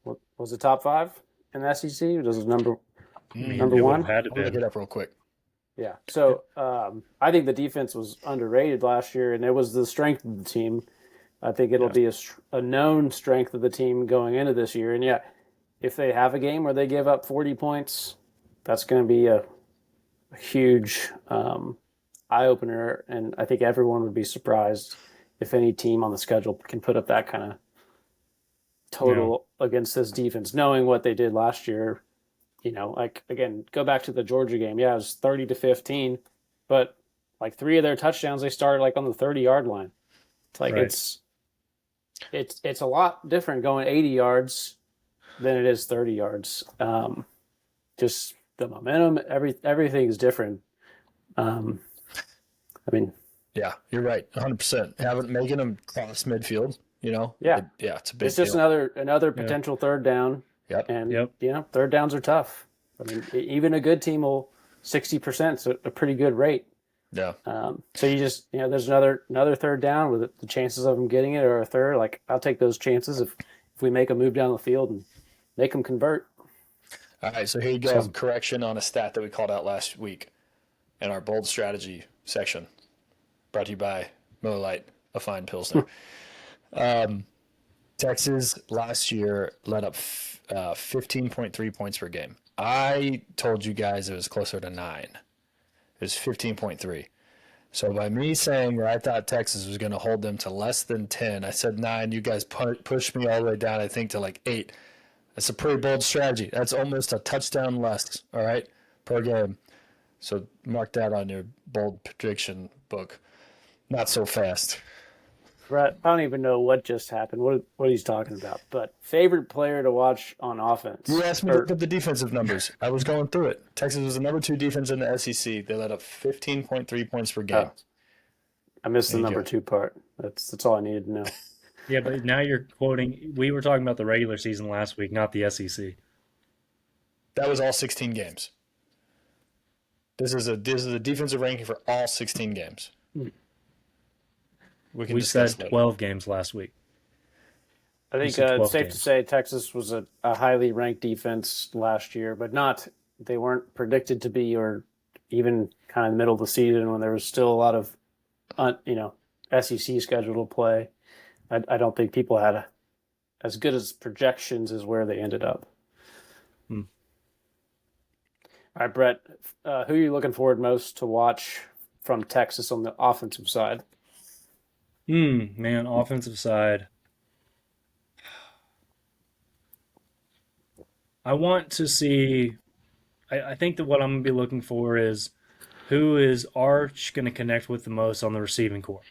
what was it, top five in the SEC? Was it I mean, number it would have one? had to I'm gonna look been. it up real quick. Yeah. So I think the defense was underrated last year, and it was the strength of the team. I think it'll Yeah, be a known strength of the team going into this year. And yeah, if they have a game where they give up 40 points, that's going to be a huge eye opener. And I think everyone would be surprised if any team on the schedule can put up that kind of Yeah. total against this defense, knowing what they did last year. Like again, go back to the Georgia game. Yeah, it was 30-15, but like three of their touchdowns they started like on the 30-yard line. It's like Right. it's a lot different going 80 yards than it is 30 yards. Just the momentum, everything is different. Um, I mean, yeah, you're right, 100%. Having making them cross midfield, yeah, yeah, it's a big it's just deal. another Yeah. potential third down, Yep. and Yep. third downs are tough. I mean, even a good team will 60% is a pretty good rate. Yeah. So you just there's another third down with the chances of them getting it or a third. Like I'll take those chances if we make a move down the field and make them convert. All right, so here you go. So Correction on a stat that we called out last week in our bold strategy section, brought to you by Miller Lite, a fine pilsner. Texas last year let up 15.3 points per game. I told you guys it was closer to 9. It was 15.3. So by me saying that I thought Texas was going to hold them to less than 10, I said 9. You guys pushed me all the way down, I think, to like 8. That's a pretty bold strategy. That's almost a touchdown less, all right, per game. So mark that on your bold prediction book. Not so fast. Brett, I don't even know what just happened. What he's talking about? But favorite player to watch on You offense? asked me to look at the defensive numbers. I was going through it. Texas was the number 2 defense in the SEC. They let up 15.3 points per game. I missed There the you number go. 2 part. That's all I needed to know. Yeah, but now you're quoting. We were talking about the regular season last week, not the SEC. That was all 16 games. This is a defensive ranking for all 16 games. We can We discuss said later. 12 games last week. I You think said it's 12 safe to games. say Texas was a highly ranked defense last year, but they weren't predicted to be, or even kind of the middle of the season when there was still a lot of, SEC schedule to play. I don't think people had as good as projections as where they ended up. Hmm. All right, Brett, who are you looking forward most to watch from Texas on the offensive side? Man, offensive side. I want to see. I think that what I'm going to be looking for is who is Arch going to connect with the most on the receiving corps.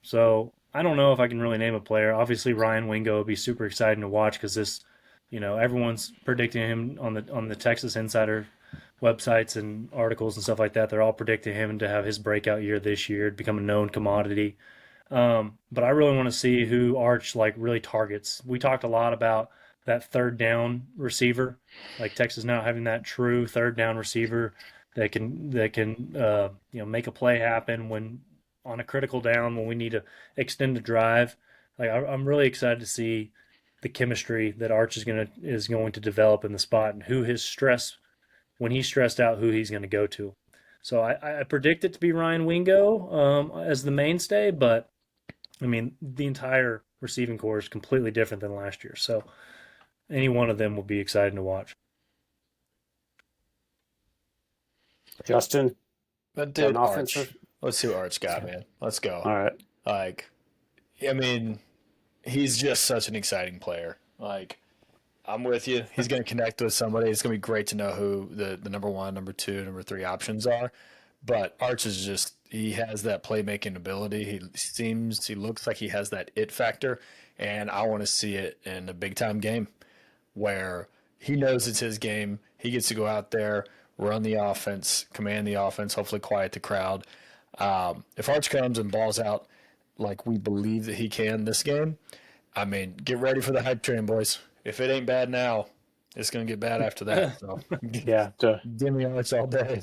So I don't know if I can really name a player. Obviously, Ryan Wingo would be super exciting to watch because everyone's predicting him on the Texas Insider websites and articles and stuff like that. They're all predicting him to have his breakout year this year, to become a known commodity. But I really want to see who Arch like really targets. We talked a lot about that third down receiver, like Texas now having that true third down receiver that can make a play happen when on a critical down when we need to extend a drive. Like I'm really excited to see the chemistry that Arch is going to develop in the spot and who his stress when he's stressed out who he's going to go to. So I predict it to be Ryan Wingo as the mainstay, but I mean, the entire receiving core is completely different than last year. So any one of them will be exciting to watch. Justin, But got an dude, Arch. offensive? Let's see what Arch got, man. Let's go. All right. Like, I mean, he's just such an exciting player. Like, I'm with you. He's going to connect with somebody. It's going to be great to know who the number 1, number 2, number 3 options are. But Arch is just, he has that playmaking ability. He looks like he has that it factor. And I want to see it in a big time game where he knows it's his game. He gets to go out there, run the offense, command the offense, hopefully quiet the crowd. If Arch comes and balls out like we believe that he can this game, I mean, get ready for the hype train, boys. If it ain't bad now, it's going to get bad after that. So Yeah. give me Arch all day.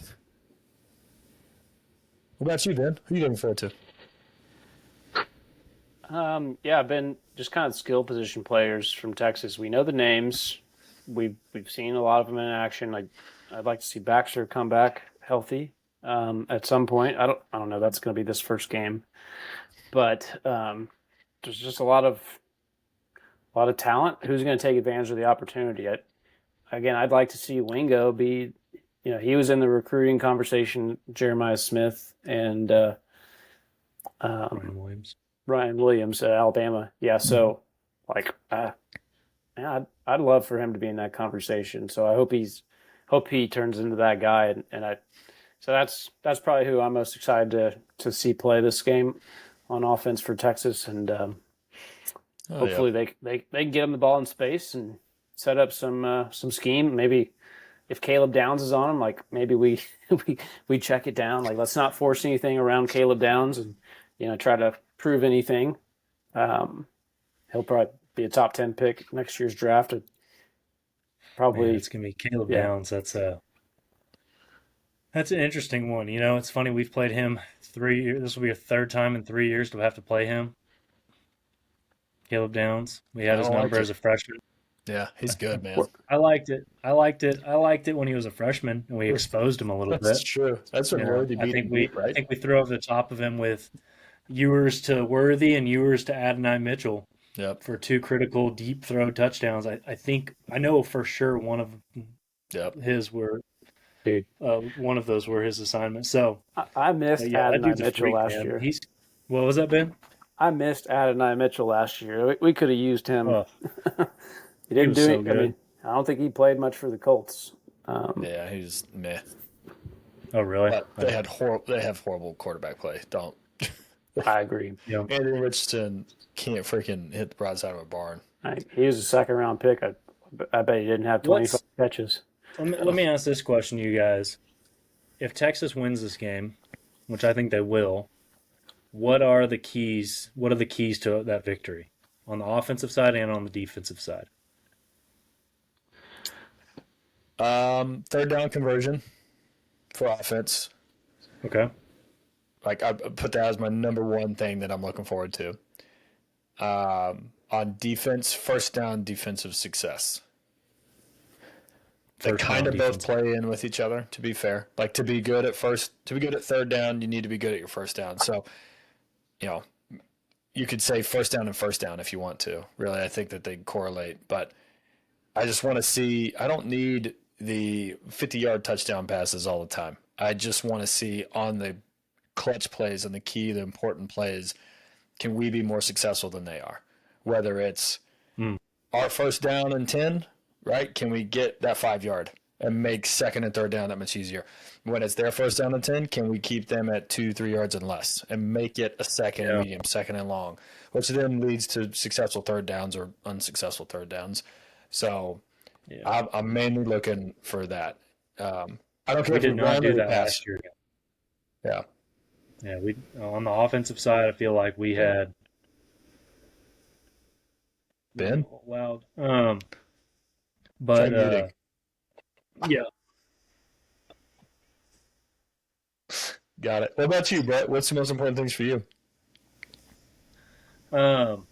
What about you, Ben? Who are you looking forward to? Yeah, I've been just kind of skill position players from Texas. We know the names. We've seen a lot of them in action. I'd like to see Baxter come back healthy at some point. I don't know. That's going to be this first game, but there's just a lot of talent. Who's going to take advantage of the opportunity? I'd like to see Wingo be. He was in the recruiting conversation. Jeremiah Smith and Ryan um, Williams. Ryan Williams at Alabama. Yeah, so like, yeah, I'd love for him to be in that conversation. So hope he turns into that guy, so that's probably who I'm most excited to see play this game on offense for Texas, and Oh, yeah. hopefully they can get him the ball in space and set up some scheme. Maybe if Caleb Downs is on him, like maybe we we check it down. Like let's not force anything around Caleb Downs and try to prove anything. Um, he'll probably be a top 10 pick next year's draft. Man, Probably, it's gonna be Caleb yeah, Downs. That's That's an interesting one. It's funny. We've played him 3 years. This will be a third time in 3 years to have to play him. Caleb Downs. We I had his don't like number it. as a freshman. Yeah, he's good, man. What- I liked it. I liked it. I liked it when he was a freshman and we exposed him a little That's bit. true. That's when Worthy I beat him think we deep, I right? think we threw over the top of him with Ewers to Worthy and Ewers to Adonai Mitchell Yep. for two critical deep throw touchdowns. I know for sure Yep. Dude, one of those were his assignments. So I missed yeah, that Adonai dude's a Mitchell freak, last man. year. He's What was that, Ben? I missed Adonai Mitchell last year. We could have used him. Oh, He he didn't was do so it. I mean, good. I don't think he played much for the Colts. Yeah, he's meh. Oh, really? But they have horrible quarterback play. Don't. I agree. Yeah. Anthony Richardson can't freaking hit the broadside of a barn. He was a second round pick. I bet he didn't have 25 Let's catches. let me ask this question, you guys. If Texas wins this game, which I think they will, what are the keys? What are the keys to that victory on the offensive side and on the defensive side? Third down conversion for offense. Okay. Like I put that as my number one thing that I'm looking forward to. On defense, first down defensive success. They First kind down of both defense. play in with each other, to be fair. Like to be good at third down, you need to be good at your first down. So, you know, you could say first down and first down if you want to. Really, I think that they correlate. But I just want to see, I don't need the 50-yard touchdown passes all the time. I just want to see on the clutch plays and the important plays, can we be more successful than they are? Whether it's Mm, our first down and 10, right? Can we get that 5 yard and make second and third down that much easier? When it's their first down and 10, can we keep them at 2-3 yards and less and make it a second and yeah. medium, second and long, which then leads to successful third downs or unsuccessful third downs. So Yeah. I'm mainly looking for that. I don't care We if we did not run or do we that pass. last year. Yeah. Yeah, we on the offensive side, I feel like we had Ben, loud. try But muting. yeah. Got it. What about you, Brett? What's the most important things for you? Um,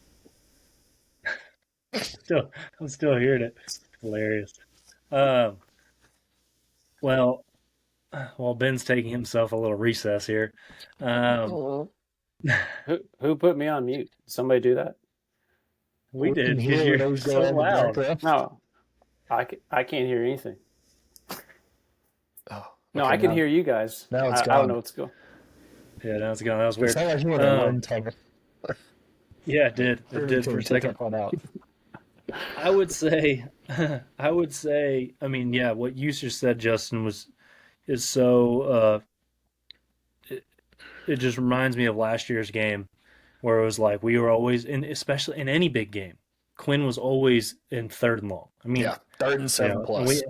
still, I'm still hearing it. Hilarious. Um, well, while Ben's taking himself a little recess here, um, Who put me on mute? Did somebody do that? we We can did because hear you're whatever's so going on in the loud. background. No, I can't hear anything. Oh, No, okay. I can hear you guys. Now it's I don't know gone. what's going. Yeah, that was gone. That was It weird. sounded like you were in a wind tunnel. Yeah, it did. It did for a Take second. that one out. I would say, I mean, yeah, what you just said, Justin, is so. It just reminds me of last year's game where it was like we were always in, especially in any big game. Quinn was always in third and long. I mean, Yeah, third and seven and plus.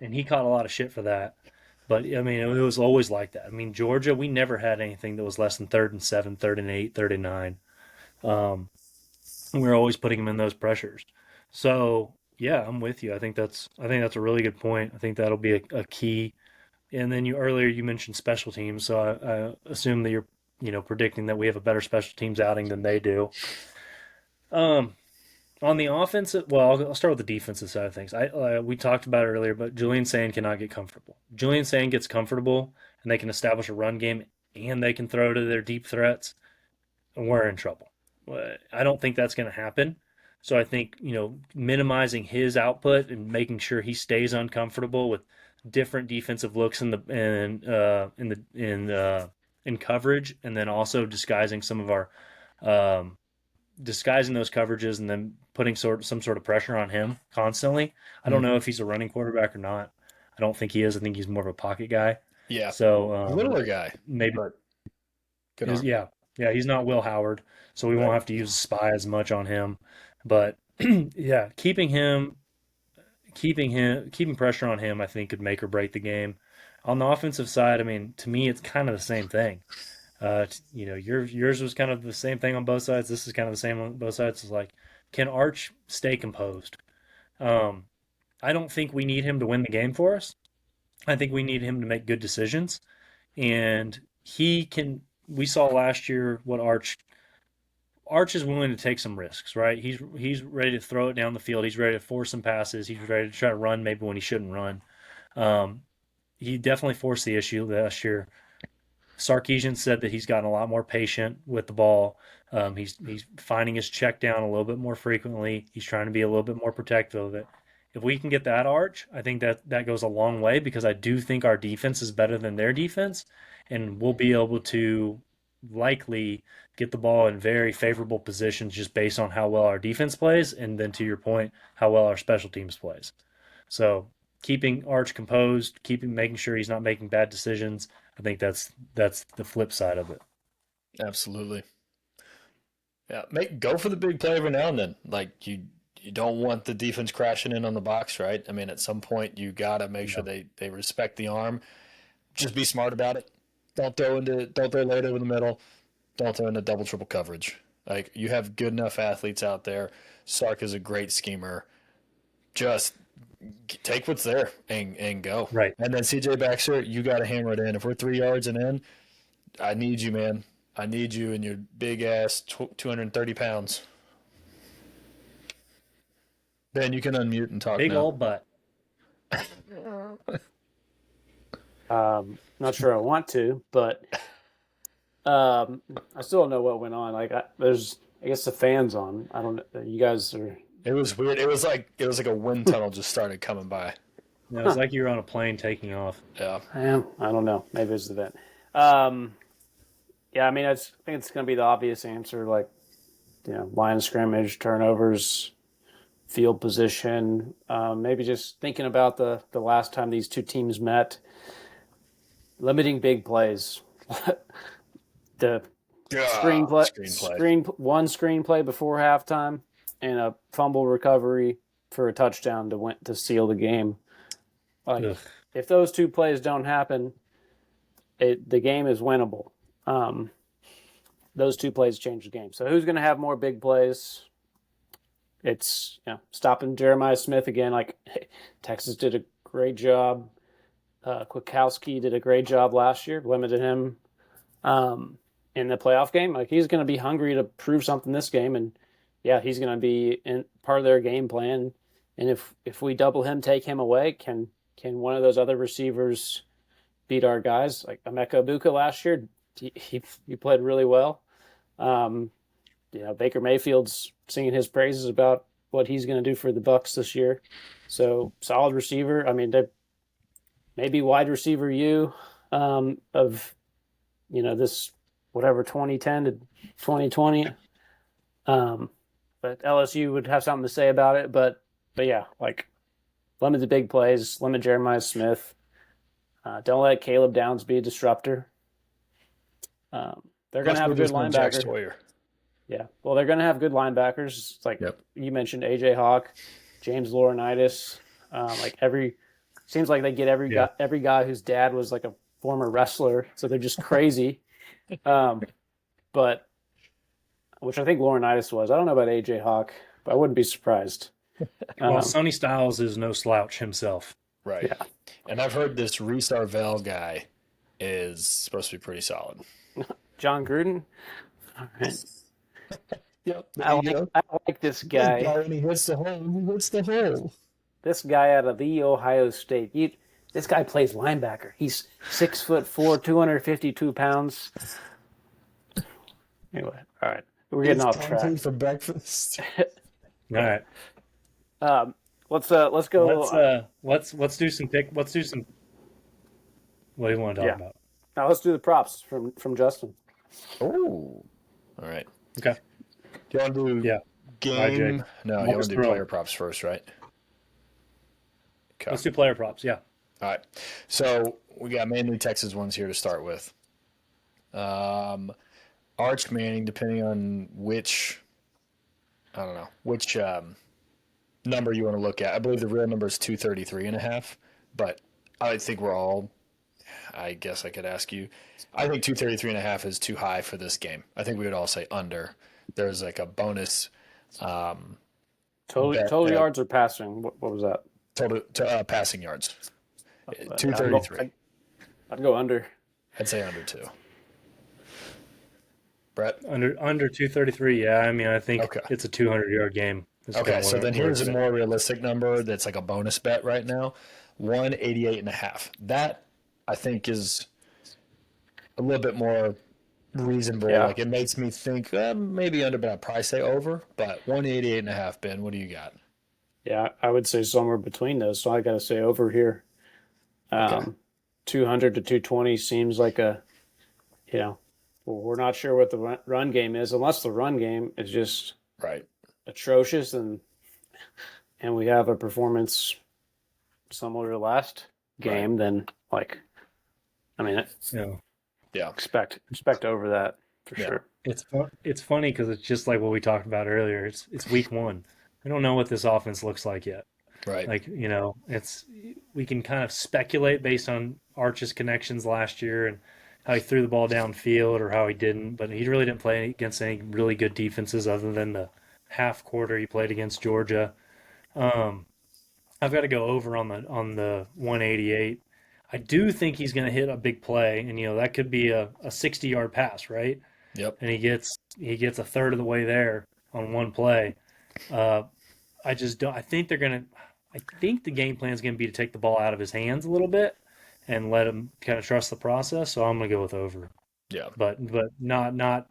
he caught a lot of shit for that. But I mean, it was always like that. I mean, Georgia, we never had anything that was less than third and seven, third and eight, third and nine. Um, we were always putting them in those pressures. So yeah, I'm with you. I think that's a really good point. I think that'll be a key. And then you mentioned special teams, so I assume that you're predicting that we have a better special teams outing than they do. Um, on the offensive, well, I'll start with the defensive side of things. We talked about it earlier, but Julian Sayin cannot get comfortable. Julian Sayin gets comfortable, and they can establish a run game, and they can throw to their deep threats, and we're in trouble. I don't think that's going to happen. So I think minimizing his output and making sure he stays uncomfortable with different defensive looks in coverage, and then also um, disguising those coverages and then putting some sort of pressure on him constantly. I don't know if he's a running quarterback or not. I don't think he is. I think he's more of a pocket guy. Yeah, So littler guy, maybe but good arm. yeah, he's not Will Howard, so we Right. won't have to use a spy as much on him. But yeah, keeping pressure on him, I think could make or break the game. On the offensive side, I mean, to me, it's kind of the same thing. Yours was kind of the same thing on both sides. This is kind of the same on both sides. It's like, can Arch stay composed? Um, I don't think we need him to win the game for us. I think we need him to make good decisions, and he can. We saw last year what Arch is willing to take some risks, right? He's ready to throw it down the field. He's ready to force some passes. He's ready to try to run maybe when he shouldn't run. Um, he definitely forced the issue last year. Sarkisian said that he's gotten a lot more patient with the ball. He's finding his check down a little bit more frequently. He's trying to be a little bit more protective of it. If we can get that Arch, I think that goes a long way, because I do think our defense is better than their defense, and we'll be able to likely get the ball in very favorable positions just based on how well our defense plays, and then to your point, how well our special teams plays. So keeping Arch composed, making sure he's not making bad decisions, I think that's the flip side of it. Absolutely. Yeah, go for the big play every now and then. Like you don't want the defense crashing in on the box, right? I mean, at some point you gotta make sure they respect the arm. Just be smart about it. Don't throw late over the middle. Don't throw into double triple coverage. Like, you have good enough athletes out there. Sark is a great schemer. Just take what's there and go. Right. And then CJ Baxter, you got to hammer it in. If we're 3 yards and in, I need you, man. I need you and your big ass 230 pounds. Ben, you can unmute and talk Big now. old butt. Not sure I want to, but I still don't know what went on. Like, I guess the fans on. I don't know. You guys are. It was weird. It was like a wind tunnel just started coming by. Yeah, it was like you were on a plane taking off. Yeah. I don't know. Maybe it's the vent. Yeah, I mean, I think it's going to be the obvious answer. Like, line of scrimmage, turnovers, field position. Maybe just thinking about the last time these two teams met, limiting big plays. The screenplay before halftime, and a fumble recovery for a touchdown to seal the game. Like, if those two plays don't happen, the game is winnable. Those two plays change the game. So who's going to have more big plays? It's stopping Jeremiah Smith again. Like, Texas did a great job. Kwiatkowski did a great job last year, limited him in the playoff game. Like, he's going to be hungry to prove something this game, and he's going to be in part of their game plan. And if we double him, take him away, can one of those other receivers beat our guys? Like Emeka Ibuka last year, he played really well. Baker Mayfield's singing his praises about what he's going to do for the Bucs this year. So, solid receiver. I mean, they maybe wide receiver of this whatever 2010 to 2020. But LSU would have something to say about it. But yeah, like, limit the big plays, limit Jeremiah Smith. Don't let Caleb Downs be a disruptor. They're going to have a good linebacker. Yeah, well, they're going to have good linebackers. It's like you mentioned, AJ Hawk, James Laurinaitis. Seems like they get every guy whose dad was like a former wrestler, so they're just crazy. But which I think Laurinaitis was. I don't know about AJ Hawk, but I wouldn't be surprised. Well, Sonny Styles is no slouch himself. Right. Yeah. And I've heard this Reese Arvell guy is supposed to be pretty solid. John Gruden? All right. Yep. I like this guy. When he hits the hole, This guy out of the Ohio State. This guy plays linebacker. He's 6'4", 252 pounds. Anyway, all right. We're getting off track. For breakfast. All right. Let's go. Let's do some pick. Let's do some. What do you want to talk about? Now let's do the props from Justin. Oh, all right. Okay. Do you want to do game? No, you want to do player props first, right? Okay. Let's do player props. Yeah. All right. So we got mainly Texas ones here to start with. Arch Manning, depending on which number you want to look at. I believe the real number is 233.5, but I think I guess I could ask you. I think 233.5 is too high for this game. I think we would all say under. There's like a bonus. Total yards or passing? What was that? Total passing yards. But 233. I'd go under. I'd say under 2. Brett? Under 233, yeah. I mean, I think Okay. it's a 200-yard game. Okay, so then here's a at. more realistic number that's like a bonus bet right now. 188.5. That I think is a little bit more reasonable. Yeah. Like it makes me think maybe under, but I'd probably say over. But 188.5, Ben, what do you got? Yeah, I would say somewhere between those. So I got to say over here. Okay. 200 to 220 seems like we're not sure what the run game is, unless the run game is just Right. atrocious and we have a performance similar to last game, then Yeah. expect over that for sure. It's funny because it's just like what we talked about earlier. It's week 1. We don't know what this offense looks like yet. Right. Like, we can kind of speculate based on Arch's connections last year and how he threw the ball downfield or how he didn't, but he really didn't play against any really good defenses other than the half quarter he played against Georgia. I've got to go over on the 188. I do think he's going to hit a big play, and that could be a 60-yard pass, right? Yep. And he gets a third of the way there on one play. I just don't. I think the game plan is going to be to take the ball out of his hands a little bit and let him kind of trust the process. So I'm going to go with over. Yeah. But not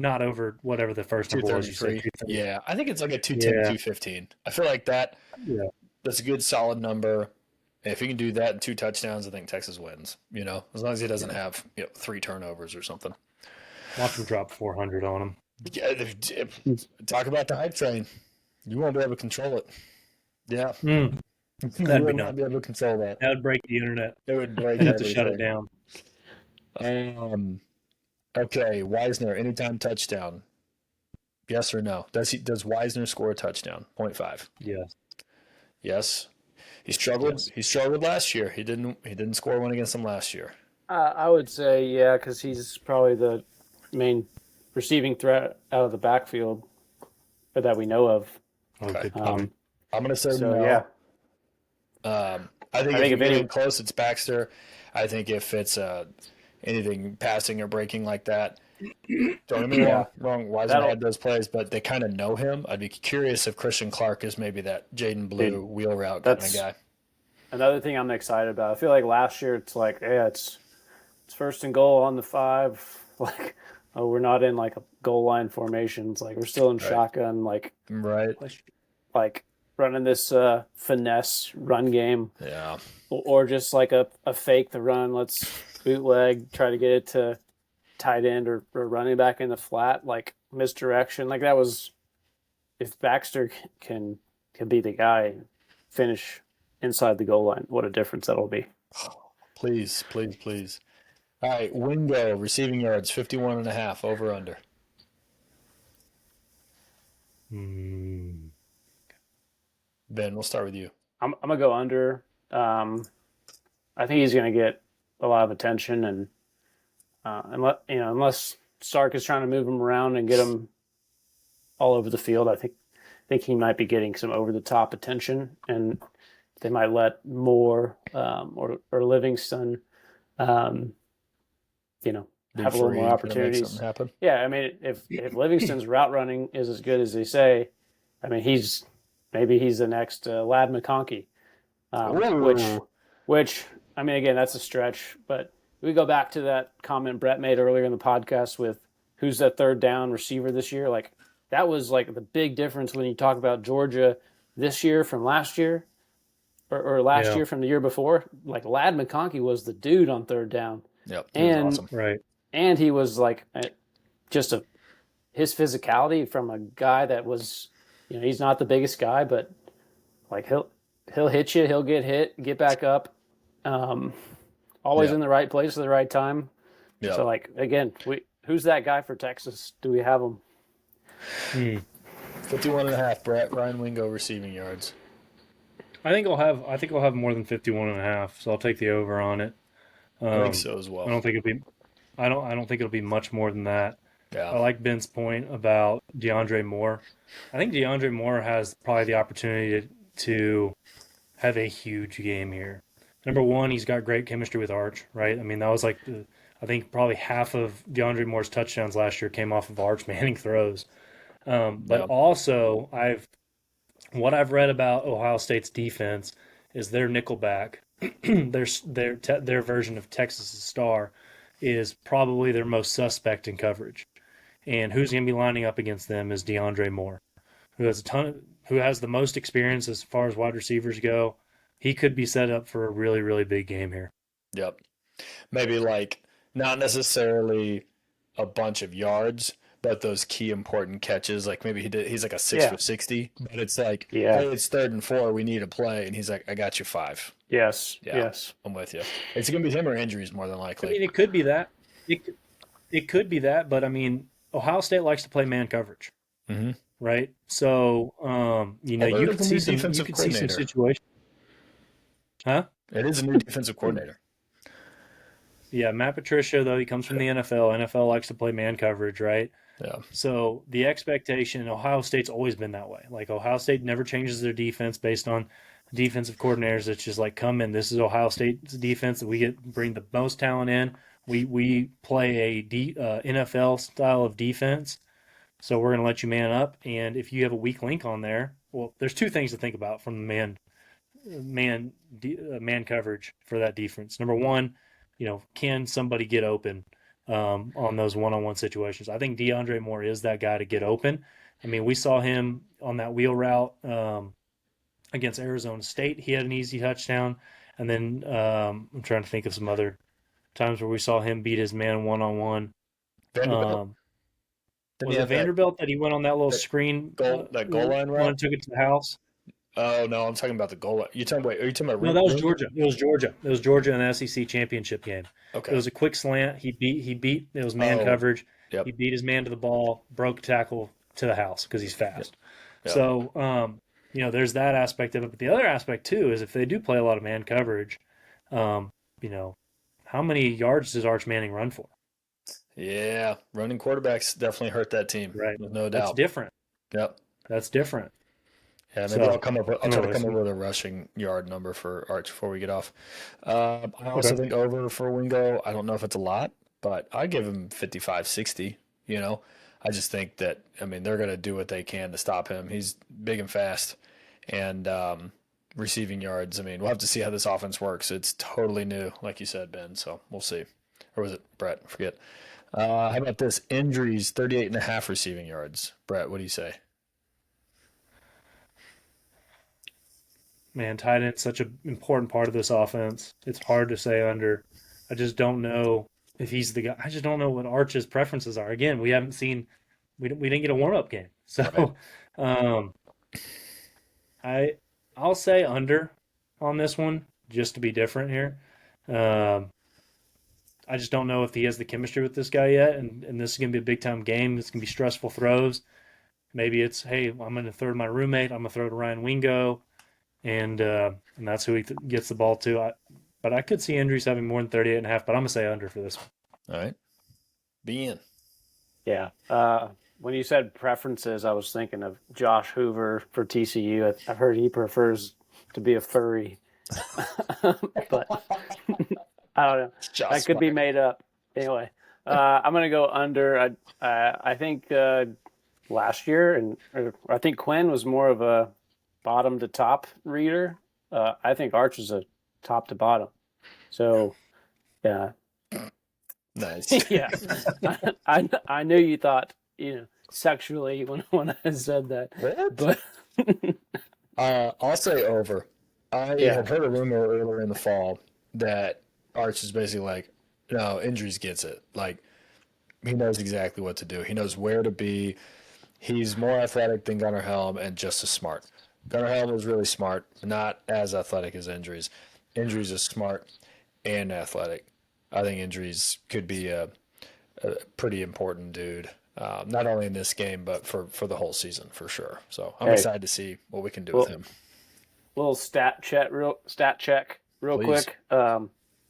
over whatever the first number was. You said 233. Yeah, I think it's like a 210, Yeah. 215. I feel like that. Yeah. That's a good solid number. And if he can do that in 2 touchdowns, I think Texas wins. As long as he doesn't have 3 turnovers or something. Watch him drop 400 on him. Yeah, talk about the hype train. You won't be able to control it. Yeah. That'd you be would nuts. not be able to control that. That would break the internet. It would break I'd have to shut it everything. down. Okay, Wisner, anytime touchdown. Yes or no? Does Wisner score a touchdown? 0.5. Yes. Yes. He struggled. Yes. He struggled last year. He didn't score one against them last year. I would say yeah, because he's probably the main receiving threat out of the backfield that we know of. Okay. Okay. I'm going to say So no. yeah, I think if you're getting close, it's Baxter. I think if it's anything passing or breaking like that, don't get me wrong. Wisner had those plays, but they kind of know him. I'd be curious if Christian Clark is maybe that Jaden Blue wheel route kind of guy. Another thing I'm excited about. I feel like last year it's like, yeah, it's first and goal on the 5. Like, oh, we're not in like a goal line formation. It's like we're still in shotgun. Like running this finesse run game. Yeah. Or just like a fake the run. Let's bootleg, try to get it to tight end or running back in the flat, like misdirection. Like that was, if Baxter can be the guy, finish inside the goal line, what a difference that'll be. Please, please, please. All right, Wingo, receiving yards, 51.5, over under. Ben, we'll start with you. I'm gonna go under. I think he's gonna get a lot of attention, and unless Sark is trying to move him around and get him all over the field, I think he might be getting some over the top attention, and they might let Moore or Livingston, have a little more opportunities. Happen. Yeah, I mean, if Livingston's route running is as good as they say, I mean, maybe he's the next Lad McConkey, which I mean, again, that's a stretch, but we go back to that comment Brett made earlier in the podcast with who's that third down receiver this year. Like that was like the big difference when you talk about Georgia this year from last year, or last year from the year before. Like Lad McConkey was the dude on third down. Yep, he was awesome. Right. And he was like his physicality from a guy that was, he's not the biggest guy, but like he'll hit you, he'll get hit, get back up, always in the right place at the right time. Yep. So like again, who's that guy for Texas? Do we have him? 51.5, Brett. Ryan Wingo receiving yards. I think I'll have more than 51.5, so I'll take the over on it. I think so as well. I don't think it'll be much more than that. Yeah. I like Ben's point about DeAndre Moore. I think DeAndre Moore has probably the opportunity to have a huge game here. Number one, he's got great chemistry with Arch, right? I mean, that was like I think probably half of DeAndre Moore's touchdowns last year came off of Arch Manning throws. But Yeah. also, what I've read about Ohio State's defense is their nickelback, their version of Texas's star, is probably their most suspect in coverage. And who's going to be lining up against them is DeAndre Moore, who has the most experience as far as wide receivers go. He could be set up for a really, really big game here. Yep. Maybe like not necessarily a bunch of yards, but those key important catches. Like maybe he's like a 6 Yeah. for 60, but it's like, Yeah. hey, it's 3rd and 4, we need a play, and he's like, I got you 5. Yes. Yeah, Yes. I'm with you. It's gonna be him or injuries more than I likely. mean, it could be that. It could be that, but I mean, Ohio State likes to play man coverage, Mm-hmm. right? So, Although you it could is a new see some defensive coordinator. situations, huh? It is a new defensive coordinator. Yeah, Matt Patricia, though, he comes from the NFL. NFL likes to play man coverage, right? Yeah. So the expectation, Ohio State's always been that way. Like Ohio State never changes their defense based on defensive coordinators. It's just like, come in. This is Ohio State's defense that bring the most talent in. We play a NFL style of defense, so we're going to let you man up. And if you have a weak link on there, well, there's two things to think about from the man coverage for that defense. Number one, can somebody get open on those one-on-one situations? I think DeAndre Moore is that guy to get open. I mean, we saw him on that wheel route against Arizona State. He had an easy touchdown. And then I'm trying to think of some other times where we saw him beat his man one-on-one. Vanderbilt. Was it Vanderbilt that he went on that little screen goal line route? and took it to the house? Oh no, I'm talking about the goal line. Are you talking about? No, that was Georgia. It was Georgia. It was Georgia in the SEC championship game. Okay. It was a quick slant. He beat. It was man coverage. Yep. He beat his man to the ball, broke tackle to the house because he's fast. Yep. So, there's that aspect of it. But the other aspect too is if they do play a lot of man coverage, how many yards does Arch Manning run for? Yeah, running quarterbacks definitely hurt that team. Right. With no doubt. That's different. Yep. That's different. Yeah, maybe I'll try to come up with a rushing yard number for Arch before we get off. I also think over for Wingo. I don't know if it's a lot, but I give him 55, 60. I just think that, they're going to do what they can to stop him. He's big and fast. And receiving yards, we'll have to see how this offense works. It's totally new, like you said, Ben. So we'll see. Or was it Brett? I forget. How about this? Injuries, 38.5 receiving yards. Brett, what do you say? Man, tight end's such an important part of this offense. It's hard to say under. I just don't know if he's the guy. I just don't know what Arch's preferences are. Again, we haven't seen. We didn't get a warm up game, so I'll say under on this one just to be different here. I just don't know if he has the chemistry with this guy yet, and this is going to be a big time game. It's going to be stressful throws. Maybe it's, hey, I'm going to throw to my roommate. I'm going to throw to Ryan Wingo, and that's who he gets the ball to. But I could see injuries having more than 38.5, but I'm going to say under for this one. All right. Be in. Yeah. When you said preferences, I was thinking of Josh Hoover for TCU. I've heard he prefers to be a furry. But I don't know. That could be made up. Anyway, I'm going to go under. I think last year, I think Quinn was more of a bottom to top reader. I think Arch is a top to bottom. So, yeah. Nice. Yeah. I knew you thought, sexually when I said that. What? But I'll say over. I had heard a rumor earlier in the fall that Arch is basically like, no, injuries gets it. Like, he knows exactly what to do. He knows where to be. He's more athletic than Gunnar Helm and just as smart. Gunnar Helm was really smart, but not as athletic as Injuries. Injuries is smart and athletic. I think Injuries could be a pretty important dude, not only in this game, but for the whole season for sure. So I'm excited to see what we can do with him. Little stat check real Please. quick.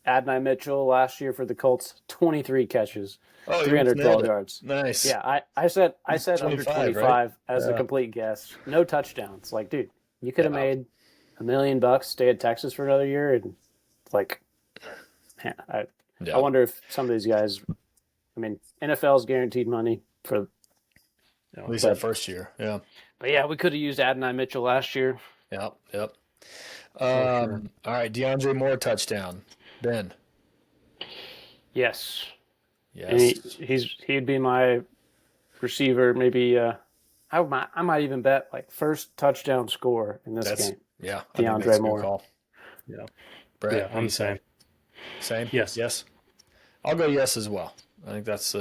Adonai Mitchell last year for the Colts, 23 catches, Oh, 312 yards. Nice. Yeah, I said under 25 right? as a complete guess. No touchdowns. Like, dude, you could have made $1 million, stay at Texas for another year, and like, man, I Yeah. wonder if some of these guys. I mean, NFL's guaranteed money for. At least that first year. Yeah. But yeah, we could have used Adonai Mitchell last year. Yep. Yep. sure. All right. DeAndre Moore touchdown. Ben. Yes, and Yes. he'd be my receiver. Maybe I might even bet like first touchdown score in this game. Yeah. I think that's DeAndre a good Moore. call. Yeah. Brett, Yeah, what do I'm you the same. say? Same? Yes. Yes. I'll go yes as well. I think that's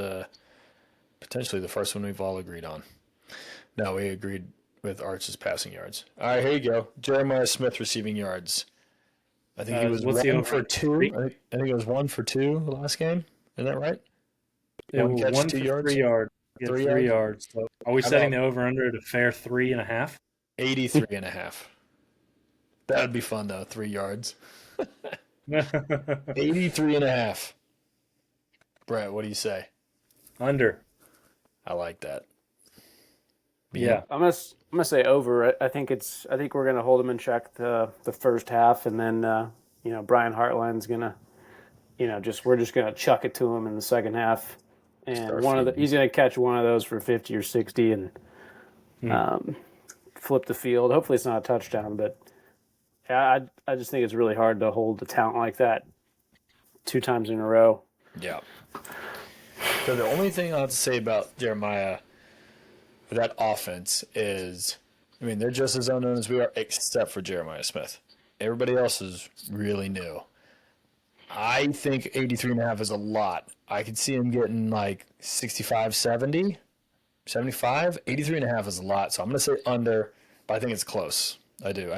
potentially the first one we've all agreed on. No, we agreed with Arch's passing yards. All right, here you go. Jeremiah Smith receiving yards. I think he was What's the 1 over for under? 2. I think it was 1 for 2 the last game. Isn't that right? One catch, One 2 for yards? 3 yards. He had 3 3 yards? yards. So are we How setting about the over under at a fair 3.5? 83 and a half? That'd be fun, though. 3 yards. 83 and a half. Brett, what do you say? Under. I like that. Yeah. I'm gonna say over. I think we're gonna hold him in check the first half, and then Brian Hartline's gonna we're just gonna chuck it to him in the second half, and Start he's gonna catch one of those for 50 or 60 and flip the field. Hopefully it's not a touchdown, but yeah, I just think it's really hard to hold a talent like that 2 times in a row. Yeah. So the only thing I have to say about Jeremiah for that offense is, I mean, they're just as unknown as we are, except for Jeremiah Smith. Everybody else is really new. I think 83 and a half is a lot. I could see him getting like 65, 70, 75. 83 and a half is a lot. So I'm going to say under, but I think it's close. I do.